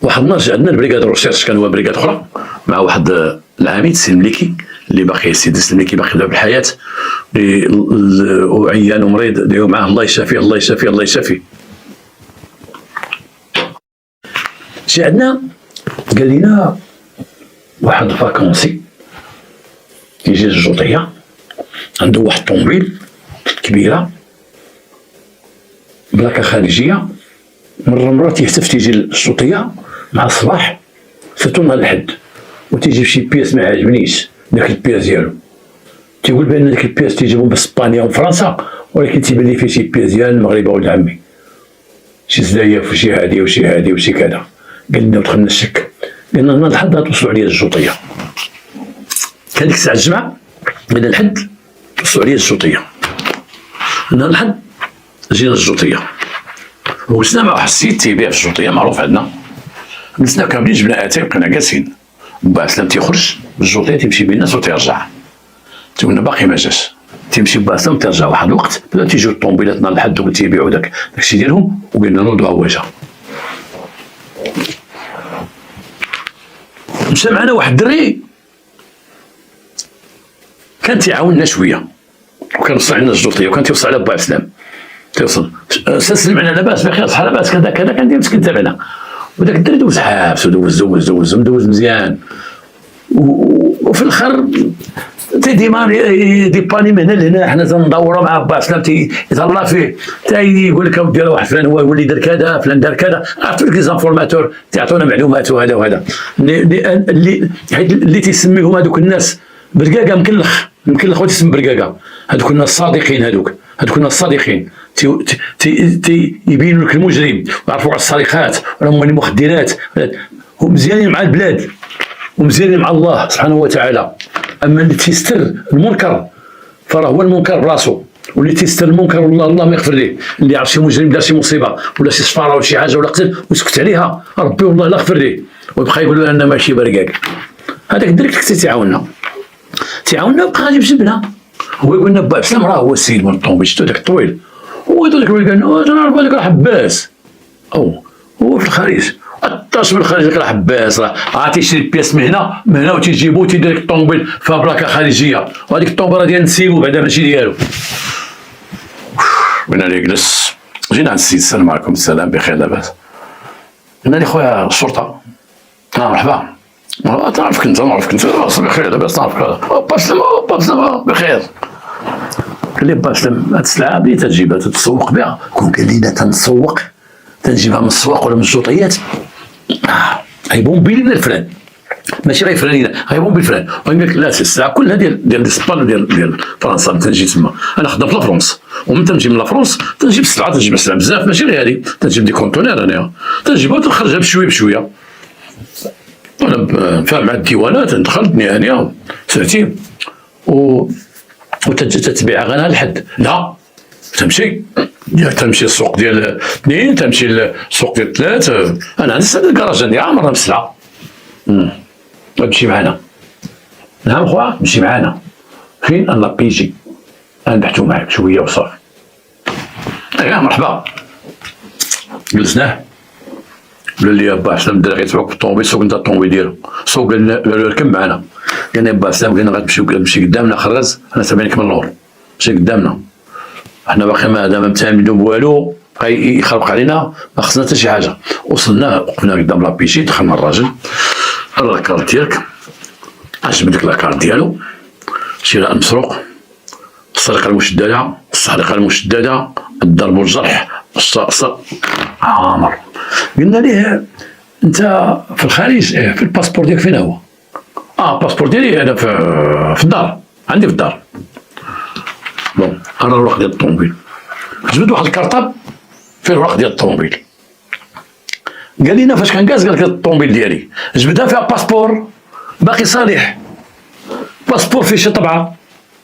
واحد النهار جا عندنا البريكاد روشيرش، كان هو بريكاد اخرى مع واحد العميد سي المليكي اللي باقي، السيد المليكي باقي بالحياه، وعيان ومريض دايو معاه الله يشافيه الله يشافيه الله يشافيه. جا عندنا قال لنا واحد الفاكونسي كيجي للجوطيه عنده واحد الطوموبيل كبيره بلاكه خارجيه، مرة تيهتف تيجي للجوطيه مع الصباح سيرتو نهار الحد، وتيجيب شي بياس ما عجبنيش داك البياس ديالو، تيقول بان داك البياس تيجيبهم باسبانيا وفرنسا، ولكن تيبان لي فيه شي بياس ديال المغرب ولد عمي، شي زايف وشي هادي وشي هادي وشي كذا. قلنا ودخلنا الشك، قلنا نهار الحد غتوصلوا عليا الجوطيه. كان ديك الساعه الجمعه قلنا الحد توصلوا عليا الجوطيه. نهار الحد جينا الجوطيه وجلسنا مع واحد السيد تيبيع في الجوطيه معروف عندنا، جلسنا كاملين جبنا اتاي بقينا جالسين، با عسلام تيخرج بالجوطيه تيمشي بين الناس وتيرجع، تيقولنا باقي ما جاش، تيمشي با عسلام تيرجع. واحد الوقت بداو تيجيو الطوموبيلات نهار الحد دوك تيبيعوا داكشي ديالهم، وقلنا نوضوا هواجه. مشى معنا واحد الدري كان تيعاوننا شويه، وكان وصل عندنا الجوطيه، وكان تيوصل على با عسلام تيوصل سلم علينا لاباس بخير صحه لاباس كذا كذا، كان داير مسكين تابعنا. وداك الدري دوز حابس ودوز مزيان، وفي الاخر ديما ديباني من هنا لهنا، حنا تندوروا مع با عسلام تيتهلا فيه، يقول لك اودي راه واحد فلان هو اللي دار كذا، فلان دار كذا، عرفتوا لي زانفورماتور تيعطونا معلومات وهذا وهذا اللي تيسميهم هذوك الناس برقاقه مكلخ وتسمى برقاقه، هذوك الناس الصادقين، هذوك الناس الصادقين يبينوا لك المجرم ويعرفوا على السرقات ولا المخدرات، هم مزيانين مع البلاد ومزيانين مع الله سبحانه وتعالى. اما اللي تيستر المنكر فراه هو المنكر براسو، واللي تيستر المنكر والله الله ما يغفر ليه. اللي يعرف شي مجرم دار شي مصيبه ولا شي سفاره ولا شي حاجه ولا قتل ويسكت عليها، ربي والله لا يغفر ليه، ويبقى يقول لنا ماشي برقاق. هذاك الدرك تيعاوننا وبقى غادي بجبنا، هو يقول لنا با عسلام راه هو السيد من الطوموبيل، شفتو داك الطويل، هو يدير لك قال لنا تنعرف هذاك راه حباس، او هو في الخارج اطاش من الخارج راه حباس، راه تيشري البياس من هنا وتيجيبو تيدير لك الطوموبيل فيها بلاكه خارجيه، وهذيك الطوموبيل راه ديال نسيبو بعدا ماشي ديالو. بنا لي جلس، جينا عند السيد السلام عليكم السلام بخير لاباس، قلنا لي خويا الشرطه مرحبا تعرفك انت بخير لاباس نعرفك با سلام بخير. قال لي با سلام هاد السلعه بلي تجيبها تتسوق بها، كون قال لنا تنسوق تنجيبها من السواق ولا من الجوطيات، غيبون بين الفلان ماشي غيفرانينا غيبون بالفلان، وقال لك لا الساعه كلها ديال اسبانيا ديال فرنسا. تنجي تما انا خدام في لافرونس، ومن تنجي من لافرونس تنجيب السلعه، تنجيب السلعه بزاف ماشي غير هذه، تنجيب دي كونتونير انايا تنجيبها وتنخرجها بشويه. انا فاهم مع الديوانات دخلت هانيه ساعتين وتتبيع غير الحد، لا تمشي السوق ديال 2، تمشي السوق ديال 3. انا عندي سعد الكراج عندي عامرها بسلعه. تمشي معنا؟ نعم خويا مشي معنا. فين؟ انا بيجي نبحثوا معك شويه وصافي. ايوا مرحبا. جلسناه قال لي با عسلام الدراري غيتبعوك بالطوموبيل، سوق انت الطوموبيل ديالو، سوق قال له ركب معنا. قلنا با عسلام قلنا غتمشي قدامنا خرز، انا تابعينك من اللور، مشي قدامنا، حنا باقي ما متعاملين بوالو، بقى يخربق علينا، ما خصنا حتى شي حاجه. وصلنا وقفنا قدام لابيشي، دخلنا الراجل، الكارت ديالك، عجبتك لاكارت ديالو، شراء المسروق، السرقه المشدده، السرقه المشدده، الضرب والجرح، عامر. قلنا ليه انت في الخارج؟ في الباسبور ديالك فين هو؟ الباسبور ديالي انا في الدار، عندي في الدار. بون انا الورق ديال الطوموبيل، جبت واحد الكارطاب فيه الورق ديال الطوموبيل. قال لنا فاش كنجاز، قال لك الطوموبيل ديالي جبدها فيها باسبور باقي صالح، باسبور فيه شي طبعه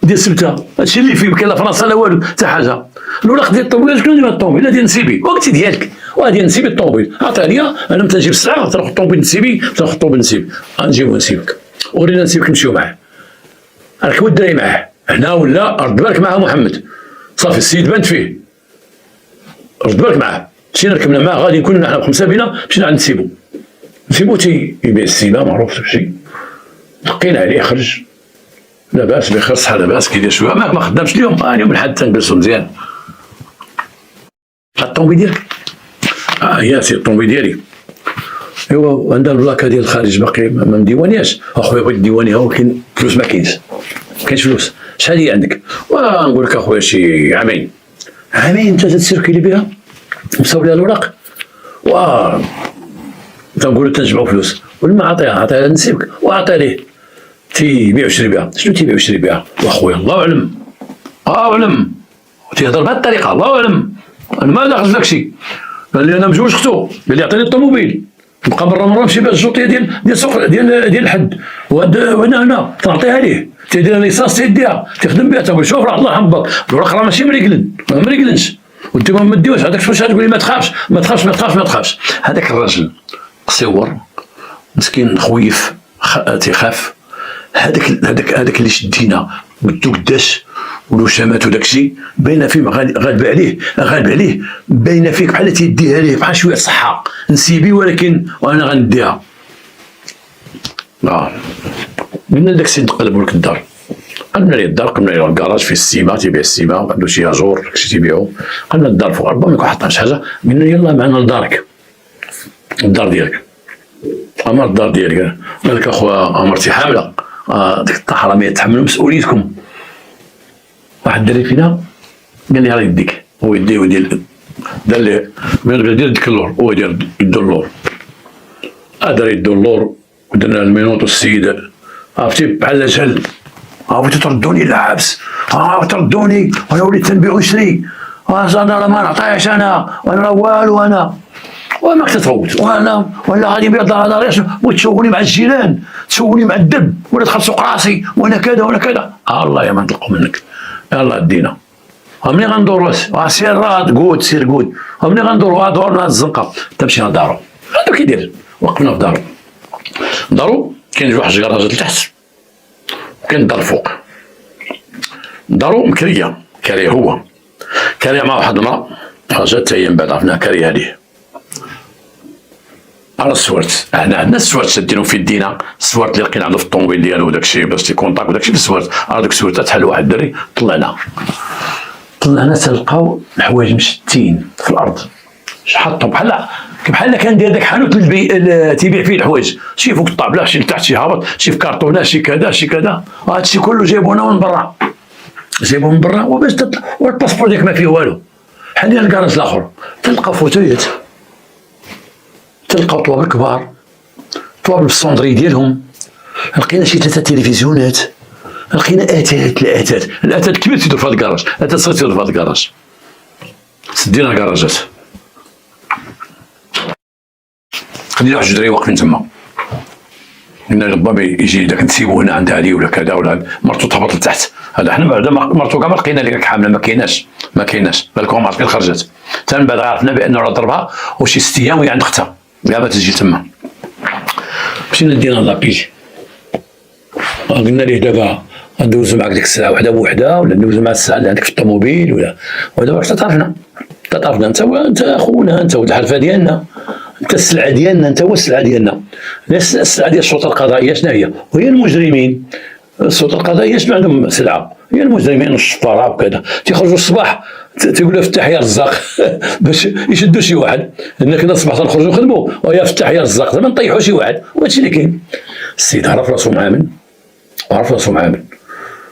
ديال سبته، هادشي اللي فيه، كاين لا فرنسا لا والو حتى حاجه. الورق ديال الطوموبيل شكون جاب الطوموبيل؟ ديال نسيبي، وقتي ديالك وهادي نسيبي الطوموبيل، عطيها ليا انا متى نجيب السلعه تاخذ الطوموبيل نسيبي، تاخذ الطوموبيل نسيبي، غنجيبو نسيبك، ورينا نسيبك نمشيو معاه، راك هو الدراري معاه. هنا ولا رد بالك معاه محمد، صافي السيد بانت فيه، رد بالك معاه. مشينا ركبنا معاه، غادي نكون حنا بخمسه بينا، مشينا عند سيبو يبيع السيما، معروف تمشي، دقينا عليه خرج، لاباس بخير صحه، لاباس كيدير شويه، ما خدامش اليوم، اليوم الحد تنجلسو مزيان. الطومبي ديالك؟ هي سي الطومبي ديالي، ايوا عندها البلاكه ديال الخارج باقي ما مديوانياش، اخويا بغيت ديوانيها ولكن فلوس ما كاينش فلوس. شحال هي عندك؟ ونقول لك اخويا شي عامين انت تسيركيلي بها مساو لها الوراق، تنقولوا تنجمعوا فلوس، ولما عطيها نسيبك وعطي ليه تيبيع ويشري بها. شنو تيبيع ويشري بها؟ واخويا الله اعلم تيهضر بهذه الطريقه، الله اعلم، انا ما داخل في داكشي. قال لي انا مجوج اختو، قال لي عطيني الطوموبيل، نبقى برا نمشي باش الجوطيه ديال سوق ديال الحد، وانا هنا تنعطيها ليه، تيدير ليسانس تيديها تخدم بها، تقول شوف راه الله يحفظك، الوراق راه ماشي مريقلين، ما مريقلينش، وانت ما ديوش هذاك فاش تقول لي ما تخافش. هذاك الراجل قصيور مسكين خويف، تيخاف. هذاك اللي شدينا بدو قداش والوشامات وداكشي باينه فيه، غالب عليه باينه فيك بحال تيديها ليه بحال شويه صحه نسيبي، ولكن وانا غنديها. قلنا لداك السيد نقلبوا لك الدار، قلنا ليه الدار، قلنا ليه الكراج فيه السيما، تيبيع السيما، عنده شي اجور داكشي تيبيعو، قلنا الدار فوق ربما يكون حطنا شي حاجه، قلنا يلاه معنا لدارك، الدار ديالك، امر الدار ديالك. قال لك اخويا مرتي حامله، ديك الحراميه تحملوا مسؤوليتكم. واحد الدري فينا قال لي راه يديك، هو يديه وديال دار ليه من ديال ديك اللور، هو يدير يدو اللور، دار يدو اللور، ودرنا المينوط والسيد عرفتي بحال جهل، بغيتو تردوني للحبس، تردوني وانا وليت تنبيع ونشري، انا راه ما نعطيهاش انا راه والو، انا وما كتتفوت، وانا ولا غادي نبيع دار وتشوفوني مع الجيران، تشوفوني مع الدب، ولا دخل سوق راسي وانا كذا الله يا ما نطلقوا منك، يلاه دينا. ملي غندورو سير قود، ملي غندورو دورنا الزنقه تمشي لدارو، هذا كيدير. وقفنا في دارو كاين واحد الجراج لتحت، وكاين الدار فوق. دارو مكريه، هو كاريه مع واحد المراه، جات هي من بعد عرفناها كاريه هذه. على السوارت، حنا عندنا السوارت شادينهم في يدينا، السوارت اللي لقينا عنده في الطوموبيل ديالو وداكشي باش تيكونطاك وداكشي في السوارت، هذوك السوارتات حل واحد الدري طلعنا تلقاو الحوايج مشتين في الارض، حطوا بحال كان داير داك حانوت تيبيع فيه الحوايج، شي فوق الطابله، شي لتحت، شي هابط، شي في كارطونه، شي كذا، هادشي كله جايبونا من برا، وباش تطلع والباسبور ديالك ما فيه والو. حنا الكراج الاخر تلقى فوتويات، تلقاو طوابل كبار، طوابل بالصوندري ديالهم، لقينا شي 3 تلفزيونات، لقينا الاتات كبير تيدور في هذا الكراج، اتات صغير تيدور في هذا الكراج. سدينا الكراجات، خلينا واحد الجدري واقفين تما، قلنا ربما يجي داك نسيبو هنا عند علي ولا كذا، ولا مرتو تهبط لتحت. هذا حنا بعدا مرتو كاع ما لقينا اللي حامله، ما كايناش بالكم عارفين خرجت. حتى من بعد عرفنا بانه راه ضربها وشي 6 ايام وهي عند اختها، كاع ما تجي تما. مشينا دينا لابيج، قلنا ليه دابا ندوزو معاك ديك الساعه وحده بوحده، ولا ندوزو مع الساعه اللي عندك في الطوموبيل، ودابا حتى تعرفنا انت خونا، انت ولد الحرفه ديالنا، انت السلعه ديالنا، انت هو السلعه ديالنا. السلعه ديال الشرطه القضائيه شنو هي؟ وهي المجرمين. السلطه القضائيه شنو عندهم سلعه؟ هي المجرمين والشفاره وكذا، تيخرجوا الصباح تيقول له فتح يا رزاق باش يشدوا شي واحد، لان كنا الصباح تنخرجوا نخدموا ويا فتح يا رزاق زعما نطيحوا شي واحد، وهادشي اللي كاين. السيد عرف راسو معامل،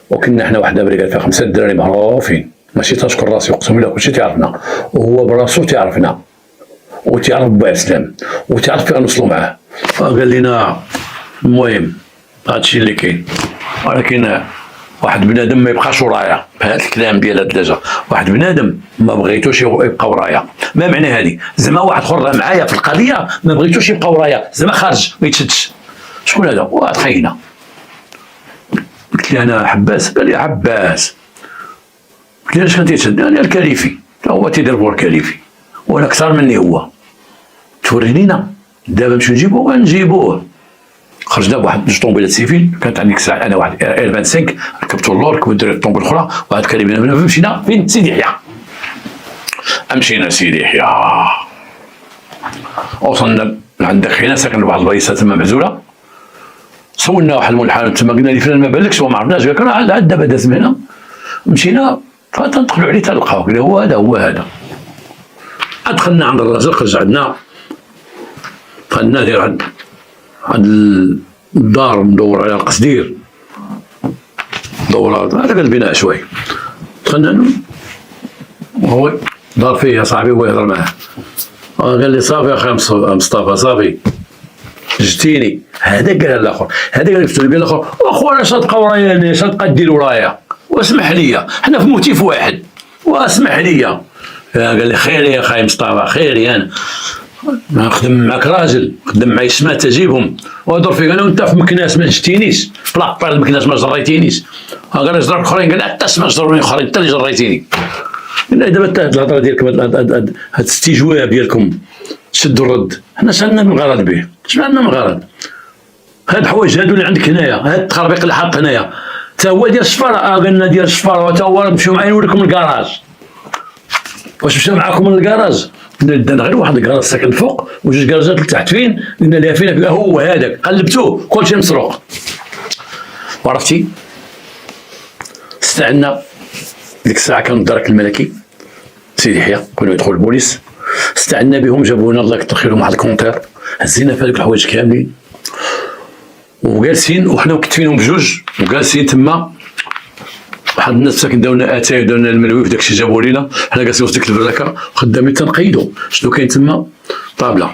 وكنا حنا واحد البريكاد فيها 5 دراري معروفين، ماشي تنشكر راسي اقسم بالله كلشي تيعرفنا، وهو براسو تيعرفنا وتيعرف بوعد السلام وتيعرف كيف غنوصلوا معاه. قال لنا المهم هادشي اللي كاين، ولكن واحد بنادم ما يبقاش ورايا بهذا الكلام ديال هاد اللجا، واحد بنادم ما بغيتوش يبقى ورايا. ما معنى هذه؟ زعما واحد اخر معايا في القضيه ما بغيتوش يبقى ورايا، زعما خارج ما يتشدش. شكون هذا؟ واحد خينا. قلت له انا عباس. قال لي عباس. قلت له شكون تيتشد؟ انا الكليفي، هو تيدير بور الكليفي وانا اكثر مني هو. تورينينا دابا نمشيو نجيبوه، غنجيبوه. خرجنا بواحد جوج طوموبيلات سيفين، كانت عندي ديك الساعه انا واحد اير 25 ركبت اللور، ركبت الطوموبيل الاخرى وعاد كلمنا مشينا فين؟ سيدي يحيى. مشينا سيدي يحيى، وصلنا لعند خينا، ساكن واحد البلايصه تما معزوله. سولنا واحد المنحنى تما، قلنا لي فلان ما بالكش، وما عرفناش، قال لنا عاد دابا داز من هنا. مشينا تندخلوا عليه تلقاو، قال هو هذا هو هذا. دخلنا عند الراجل، خرج عندنا، دخلنا دير عند الدار، ندور على القصدير، ندور على البناء شوي. دخلنا وهو دار فيه يا صاحبي، هو يهضر معاه، قال لي صافي اخي مصطفى صافي جتيني. هذا قال الاخر، هذا قال لي الاخر واخويا صدقه ورايا، صدقه دير ورايا، واسمح لي حنا في موتيف واحد، واسمح لي. قال لي خيري يا اخي مصطفى، خيري انا نخدم معك راجل، خدم معي سما تجيبهم وهضر فيك انا وانت في مكناس ما جتينيش، طلعت طال المكناس ما جريتينيش. قال لي جرب الاخرين، قال حتى اسمع جروني اخرين، انت اللي جريتيني. قلنا دابا هاد الهضره ديالكم، هاد الاستجواب ديالكم شدوا الرد، حنا شعلنا من غرض به، شعلنا من غرض. هاد الحوايج هادو اللي عندك هنايا، هاد التخربيق اللي حاط هنايا تا هو ديال الشفاره. قالنا ديال الشفاره، وتا هو نمشيو معايا نوريكم الكراج. واش مشى معاكم للكراج؟ قلنا غير واحد الكراج ساكن فوق وجوج كراجات لتحت. فين؟ قلنا لها فين؟ هو هذاك، قلبتوه كلشي مسروق. وعرفتي استعنا ديك الساعه كان الدرك الملكي سيدي يحيى، كانوا يدخلوا البوليس، استعنا بهم، جابونا الله يكثر خيرهم واحد الكونتير، هزينا في هذوك الحوايج كاملين وجالسين، وحنا مكتفينهم بجوج وجالسين تما. واحد الناس ساكن داونا اتاي وداونا الملوي في داكشي، جابوا لينا، حنا جالسين في ديك البراكه خدامين تنقيدوا شنو كاين تما. طابله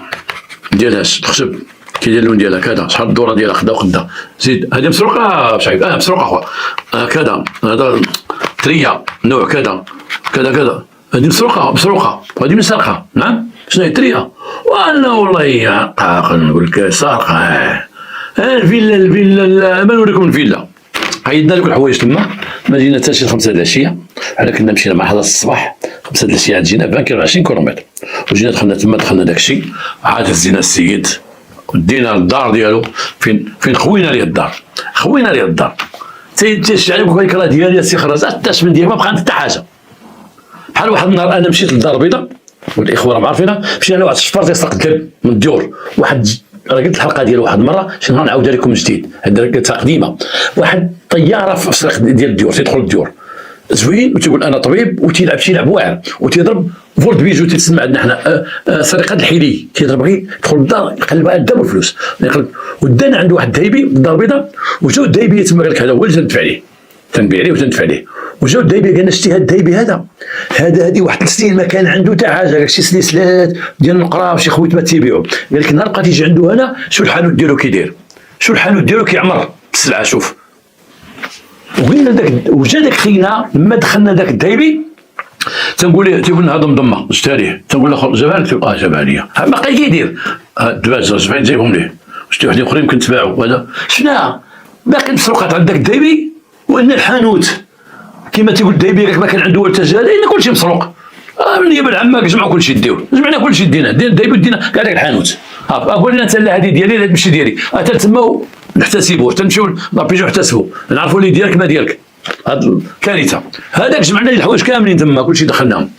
ديالهاش الخشب كيدير اللون ديالها كذا، شحال الدوره ديالها خدا زيد، هذه مسروقه شعيب، مسروقه اخويا، كذا هذا تريه نوع كذا كذا كذا، هذه مسروقه وهذه مسرقه. نعم شنو هي تريه؟ وانا والله نقول لك سارقه. الفيلا ما نوريكم الفيلا. قيدنا لكم الحوايج تما، ما جينا حتى شي 5 د العشيه، حنا كنا مشينا مع حضره الصباح 5 د العشيه، عاد جينا 20 كيلو 20 كيلومتر، وجينا دخلنا تما، دخلنا داكشي، عاد هزينا السيد ودينا للدار ديالو. فين خوينا ليه الدار، خوينا ليه الدار، تيشعل لكم الكرا ديالي السي خراز، التاسمن ديالي ما بقى حتى حاجه. بحال واحد النهار انا مشيت للدار البيضاء، والاخوه راهم عارفينها، مشينا لواحد الشفار تيسرق الذهب من الديور، واحد راه قلت الحلقه ديال واحد المره، شي نهار نعاودها لكم من جديد، هذه قديمه. واحد طياره في السرق ديال الديور، تيدخل الديور زوين وتيقول انا طبيب، وتيلعب شي لعب واعر، وتيضرب فولت بيجو، تيتسمى عندنا حنا سرقه الحيلي، تيضرب غير يدخل للدار يقلب على الذهب والفلوس، ودانا عنده واحد الدايبي بالدار البيضاء، وجاو الدايبيه تما قال لك هذا هو اللي تندفع عليه، تنبيع عليه وتندفع عليه. وجاو الدايبي قالنا شتي هاد الدايبي هذه واحد 3 سنين ما كان عنده حتى حاجه، قال شي سلسلات ديال النقره وشي خويت ما تيبيعوا. قال لك نهار بقى تيجي عنده هنا، شو الحانوت ديالو كيدير، شو الحانوت ديالو كيعمر بالسلعه. شوف وقلنا داك، وجا داك خينا لما دخلنا داك الدايبي، تنقول ليه، تيقول لنا هذا مضمه شتا ليه، تنقول له جابها لك، جابها لي، باقي كيدير الدباج 70 جايبهم ليه، شتي واحدين اخرين يمكن تباعوا. هذا شنو باقي مسروقات عند داك الدايبي، وان الحانوت كما تيقول الدايبي ما كان عنده والو تجاري، لان كلشي مسروق. النيابه العامه جمعوا كلشي ديو، جمعنا كلشي دينا الدايبي دينا كاع داك الحانوت. قول لنا انت لا هذه ديالي لا ماشي ديالي، حتى تما نحتسبوه، تنمشيو لابيجو نحتسبوا، نعرفوا اللي ديالك ما ديالك. هاد كارثه. هذاك جمعنا لي الحوايج كاملين تما، كلشي دخلناهم.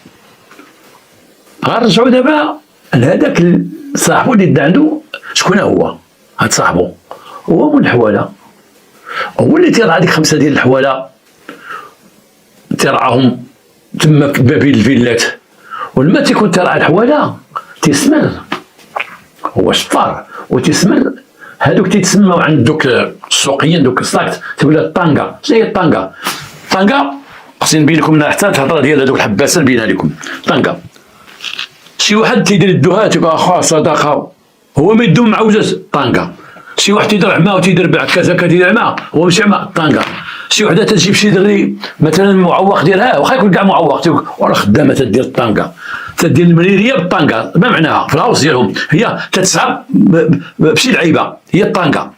غنرجعوا دابا لهذاك صاحبو اللي دا عنده، شكون هو؟ هاد صاحبو هو مول الحواله، هو اللي تيرعى ديك 5 ديال الحواله، تيرعاهم تما بابين الفيلات. ولما تيكون تيرعى الحواله تيسمر، هو شفار وتيسمر. هادوك تيتسموا عند دوك السوقيين، دوك الساكت، تيقول لها الطانكا. شنو هي الطانكا؟ الطانكا خصني نبين لكم حتى الهضره ديال هذوك الحباسه نبينها لكم. الطانكا شي واحد تيدير الدهات تيقول اخا صدقه، هو ما يدوم مع وجه الطانكا. شي واحد تيدير عماه وتيدير بعد كذا كتيدير عماه، هو ماشي عماه الطانكا. شي وحده تجيب شي دري مثلا معوق ديالها، واخا يكون كاع معوق، تيقول وراه خدامه تدير الطانكا، تدير المريريه بالطانكا. ما معناها في الهاوس ديالهم هي تتسحب بشي لعيبه، هي الطانكا.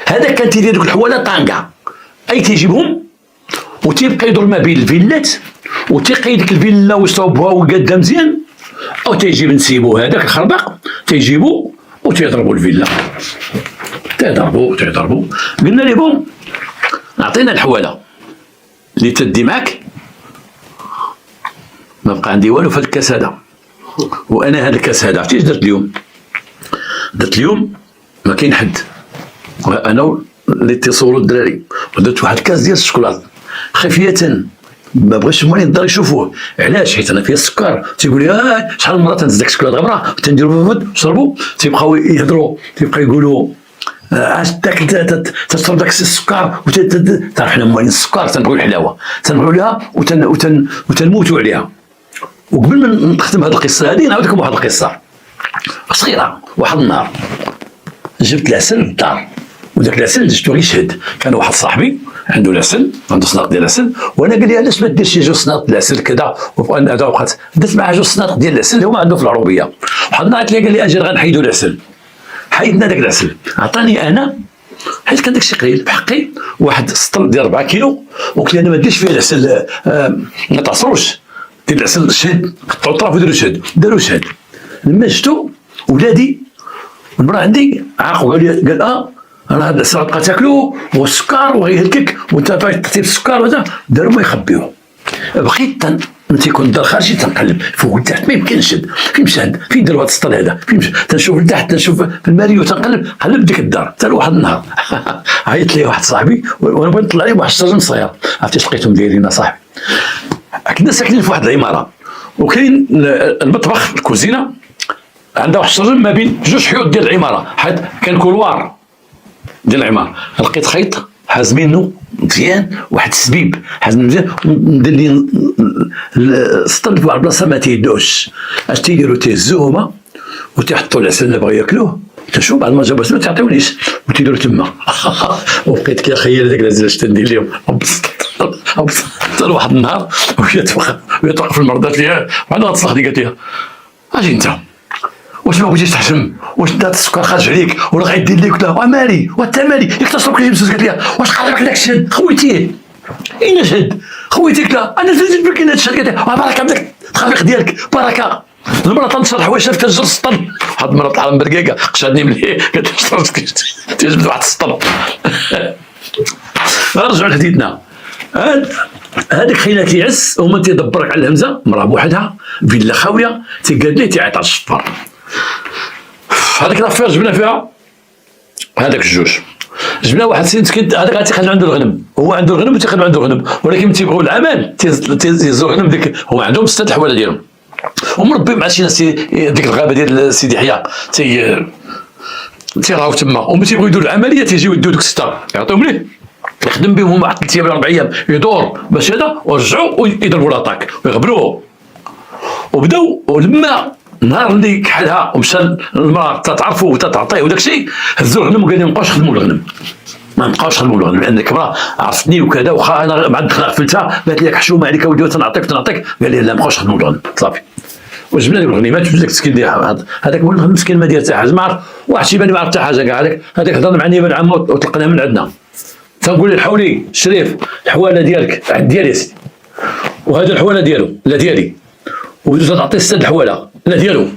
هذاك كان تيدير دوك الحواله طانكا، اي تيجيبهم وتيبقى يدور ما بين الفيلات، وتيقي ديك الفيلا ويصوبوها وقادها مزيان، او تيجيب نسيبو هذاك الخربق تيجيبو وتيضربوا الفيلا. تيضربوا. قلنا لي بون عطينا الحواله اللي تدي معك، ما بقى عندي والو في هذا الكاس هذا. وانا هذا الكاس هذا عرفتي اش درت اليوم؟ درت اليوم ما كاين حد، انا اللي تصوروا الدراري، ودرت واحد الكاس ديال الشوكولاط خفيه، ما بغاش هما الدار يشوفوه. علاش؟ حيت انا فيها السكر. تيقول لي شحال من مره تنزل داك الشوكولاط غبره تنديرو نشربوا، تيبقاو يهضروا، تيبقى يقولوا اش تاكل تشرب داك السكر. تعرف حنا موالين السكر تنبغيو الحلاوه، تنبغيو لها وتنموتوا عليها. وقبل ما نختم هذه القصه هذه نعاود لكم واحد القصه صغيره. واحد النهار جبت العسل للدار، وداك العسل درتو غير شهد. كان واحد صاحبي عنده العسل، عنده صناق ديال العسل، وانا قال لي علاش ما ديرش شي جوج صناق ديال العسل كذا، هذا وقت درت معاه جوج صناق ديال العسل هما عنده في العروبيه. واحد النهار قال لي اجي غنحيدو العسل. حيدنا داك العسل، عطاني انا حيت كان داكشي قليل بحقي واحد السطل ديال 4 كيلو، وقلت له انا ما نديرش فيه العسل، ما تعصروش، دير العسل شهد، قطعوا الطرف وديروا شهد. داروا شهد، لما شفتو ولادي المراه عندي عاقوا، قال راه هذا العسل غتبقى تاكلو والسكر وغيهلكك وانت تعطيه السكر وهذا. داروا ما يخبيوه. بقيت تيكون الدار خارجي تنقلب فوق لتحت، ما يمكنش نشد فين مشى، فين دار هذا السطل هذا، فين مشى، تنشوف لتحت، تنشوف في الماريو، تنقلب قلب ديك الدار. حتى واحد النهار عيط لي واحد صاحبي وانا بغيت نطلع عليه واحد الشجر صغير، عرفتي اش لقيتهم دايرين صاحبي؟ كنا ساكنين في واحد العماره، وكاين المطبخ الكوزينه عندها واحد الشجر ما بين جوج حيوط ديال العماره، حيت كان كولوار ديال العماره. لقيت خيط حازمينو مزيان، واحد السبيب حازم مزيان، ندير لي السطل في واحد البلاصه ما تيدوش. اش تيديروا؟ تيهزوه هما وتيحطوا العسل اللي بغا ياكلوه، تشوف بعد ما جابوا العسل ما تعطيونيش وتيديروا تما. وبقيت كنخيل هذاك العسل اش تندير لهم. حتى واحد النهار وهي توقف في المرضى قالت لي بعد ما تصلح لي، قالت لي اجي انت واش ما بغيتيش تحشم؟ واش انت السكر خارج عليك ولا غيدير لي؟ قلت لها مالي وانت مالي، ياك تشرب كاين بزاف. قالت لي واش قالك داك الشهد خويتيه؟ اين شهد خويتيه؟ قلت لها انا زيد بالكين هذا الشهد. قالت لي بارك عندك التخفيق ديالك، بركه. المراه تنشر حوايج شافت كتجر السطل، واحد المراه طلع من برقيقه قشادني ملي قالت لي شربت تجبد واحد السطل. نرجعوا لحديثنا. هذاك حين تيعس هما تيدبرك على الهمزه، مراه بوحدها فيلا خاويه، تيقاد ليه تيعيط على الشفار. هذيك لافير جبنا فيها هذاك الجوج، جبنا واحد السيد مسكين هذاك تيخدم عنده الغنم، هو عنده الغنم وتيخدم عنده الغنم، ولكن تيبغيو العمل تيهزوا الغنم ديك، هما عندهم 6 الحواله ديالهم، ومربي مع شي ناس ديك الغابه ديال سيدي يحيى تيراو تما، وملي تيبغيو يديروا العمليه تيجيو يديو دوك 6 يعطيهم ليه يخدم بهم هما 3 ايام 4 ايام، يدور باش هذا ورجعوا ويضربوا لاطاك ويغبروه. وبداو، ولما النهار اللي كحلها ومشى المراه تعرفوا وتعطيه وداك الشيء، هزوا الغنم وقال لي ما نبقاوش نخدموا الغنم، ما نبقاوش نخدموا الغنم، لان المراه عرفتني وكذا، واخا انا مع الدخله غفلتها قالت لي حشومه عليك اودي تنعطيك، قال لي لا ما نبقاوش نخدموا الغنم صافي. وجبنا له الغنيمات وجبنا المسكين ديال هذاك هو المسكين ما داير حتى حاجه، ما عرف واحد شيباني ما عرف حتى حاجه كاع. هذاك هضر مع نيبان عمو وطلقناه من عندنا. تنقول لي الحولي شريف الحواله ديالك ديالي سيدي، وهذا الحواله ديالو لا ديالي، وتعطي 6 الحواله لا ديالو،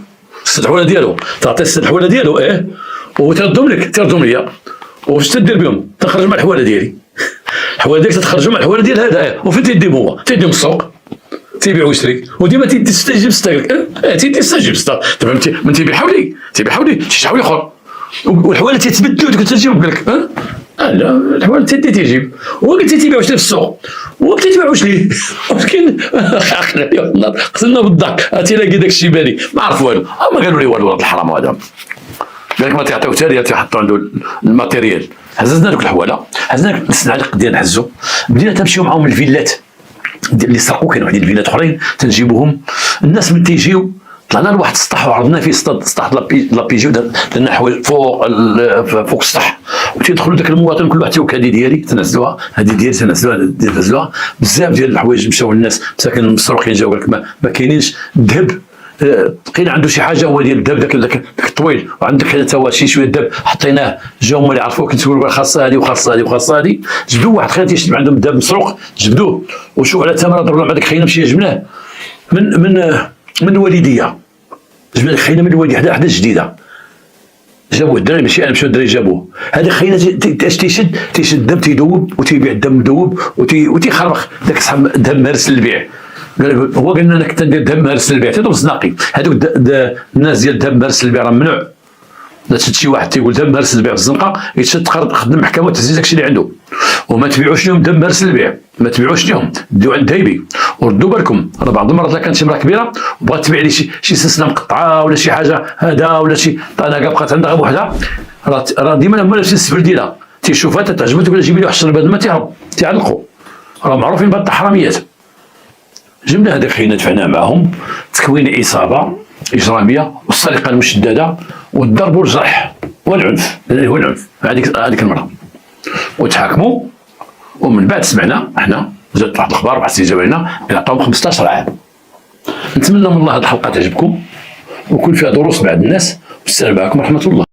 6 الحواله ديالو، تعطي 6 الحواله ديالو وتردهم لك، تردهم ليا، واش تدير بهم؟ تخرج مع الحواله ديالي، الحواله ديالك تخرجوا مع الحواله ديال هذا، وفين تيديهم هو؟ تيديهم السوق تيبيع ويشري، وديما تيستجيب 6 تيستجيب 6 دابا من تيبيع حولي شي حولي اخر، والحواله تيتبدلوا ديك تجيب لك لا الحواله تيجيب، وقلت تيبيعوش ليه في السوق، وقلت تيبيعوش ليه، ولكن قتلنا بالضحك. تيلاقي داك الشيباني ما عرف والو، ما قالوا لي والو ولد الحرام هذا، قال لك ما تيعطيو حتى ليا، تيحطوا عنده الماتيريال. هززنا دوك الحواله، هززنا السنعلق ديال نهزو، بدينا تمشيو معاهم الفيلات اللي سرقوا، كاين واحد الفيلات اخرين تنجيبوهم. الناس من تيجيو طلعنا لواحد السطح وعرضنا فيه سطح لابيجي، درنا حوايج فوق السطح، وتيدخلوا ذاك المواطن كل واحد تيوك هذه ديالي تنزلوها، هذه ديالي تنزلوها. بزاف ديال الحوايج مشاو للناس مساكن المسروقين جاو قال لك ما كاينينش الذهب، كاين عنده شي حاجه هو ديال الذهب ذاك الطويل، وعندك حتى هو شويه الذهب حطيناه، جاو هما اللي عرفوه كنتقولوا خاصه هذه وخاصه هذه وخاصه هذه، جبدوا واحد خينا تيشتم عندهم الذهب مسروق، جبدوه وشوف على الثمره ضربنا مع داك الخينا مشينا جبناه من الوالديه، جبنا الخينا من الوالديه حدا جديده، جابوه الدراري، ماشي انا، مشاو الدراري جابوه. هذا خينا اش تيشد الدم، تيذوب وتيبيع الدم مذوب وتيخربق داك صاحب الدم هارس للبيع. هو قال لنا انا كنت ندير دم هارس للبيع، تيضرب نقي. هذوك الناس ديال الدم هارس للبيع راه ممنوع. لا تشد شي واحد تيقول دم هارس للبيع في الزنقه، يتشد خدم المحكمه وتهزيز داكشي اللي عنده. وما تبيعوش لهم دم هارس للبيع، ما تبيعوش لهم، ديو عند دايبي. وردوا بالكم، راه بعض المرات الا كانت شي امراه كبيره وبغات تبيع لي شي سلسله مقطعه ولا شي حاجه هذا ولا شي طناقه بقات عندها غير بوحدها، راه ديما هما لابسين السفر ديالها، تيشوفها تتعجبو تقول لها جيبي لي واحد الشرب، هذا ما تيهرب، تيعلقوا. راه معروفين بهاد الحراميات. جبنا هذاك خينا دفعنا معاهم، تكوين اصابه اجراميه والسرقه المشدده والضرب والجرح والعنف، هو العنف هذيك المراه، وتحاكموا. ومن بعد سمعنا احنا جات واحد الاخبار، واحد السيد جاب لنا عطاهم 15 عام. نتمنى من الله هذه الحلقه تعجبكم ويكون فيها دروس بعد الناس، والسلام عليكم ورحمه الله.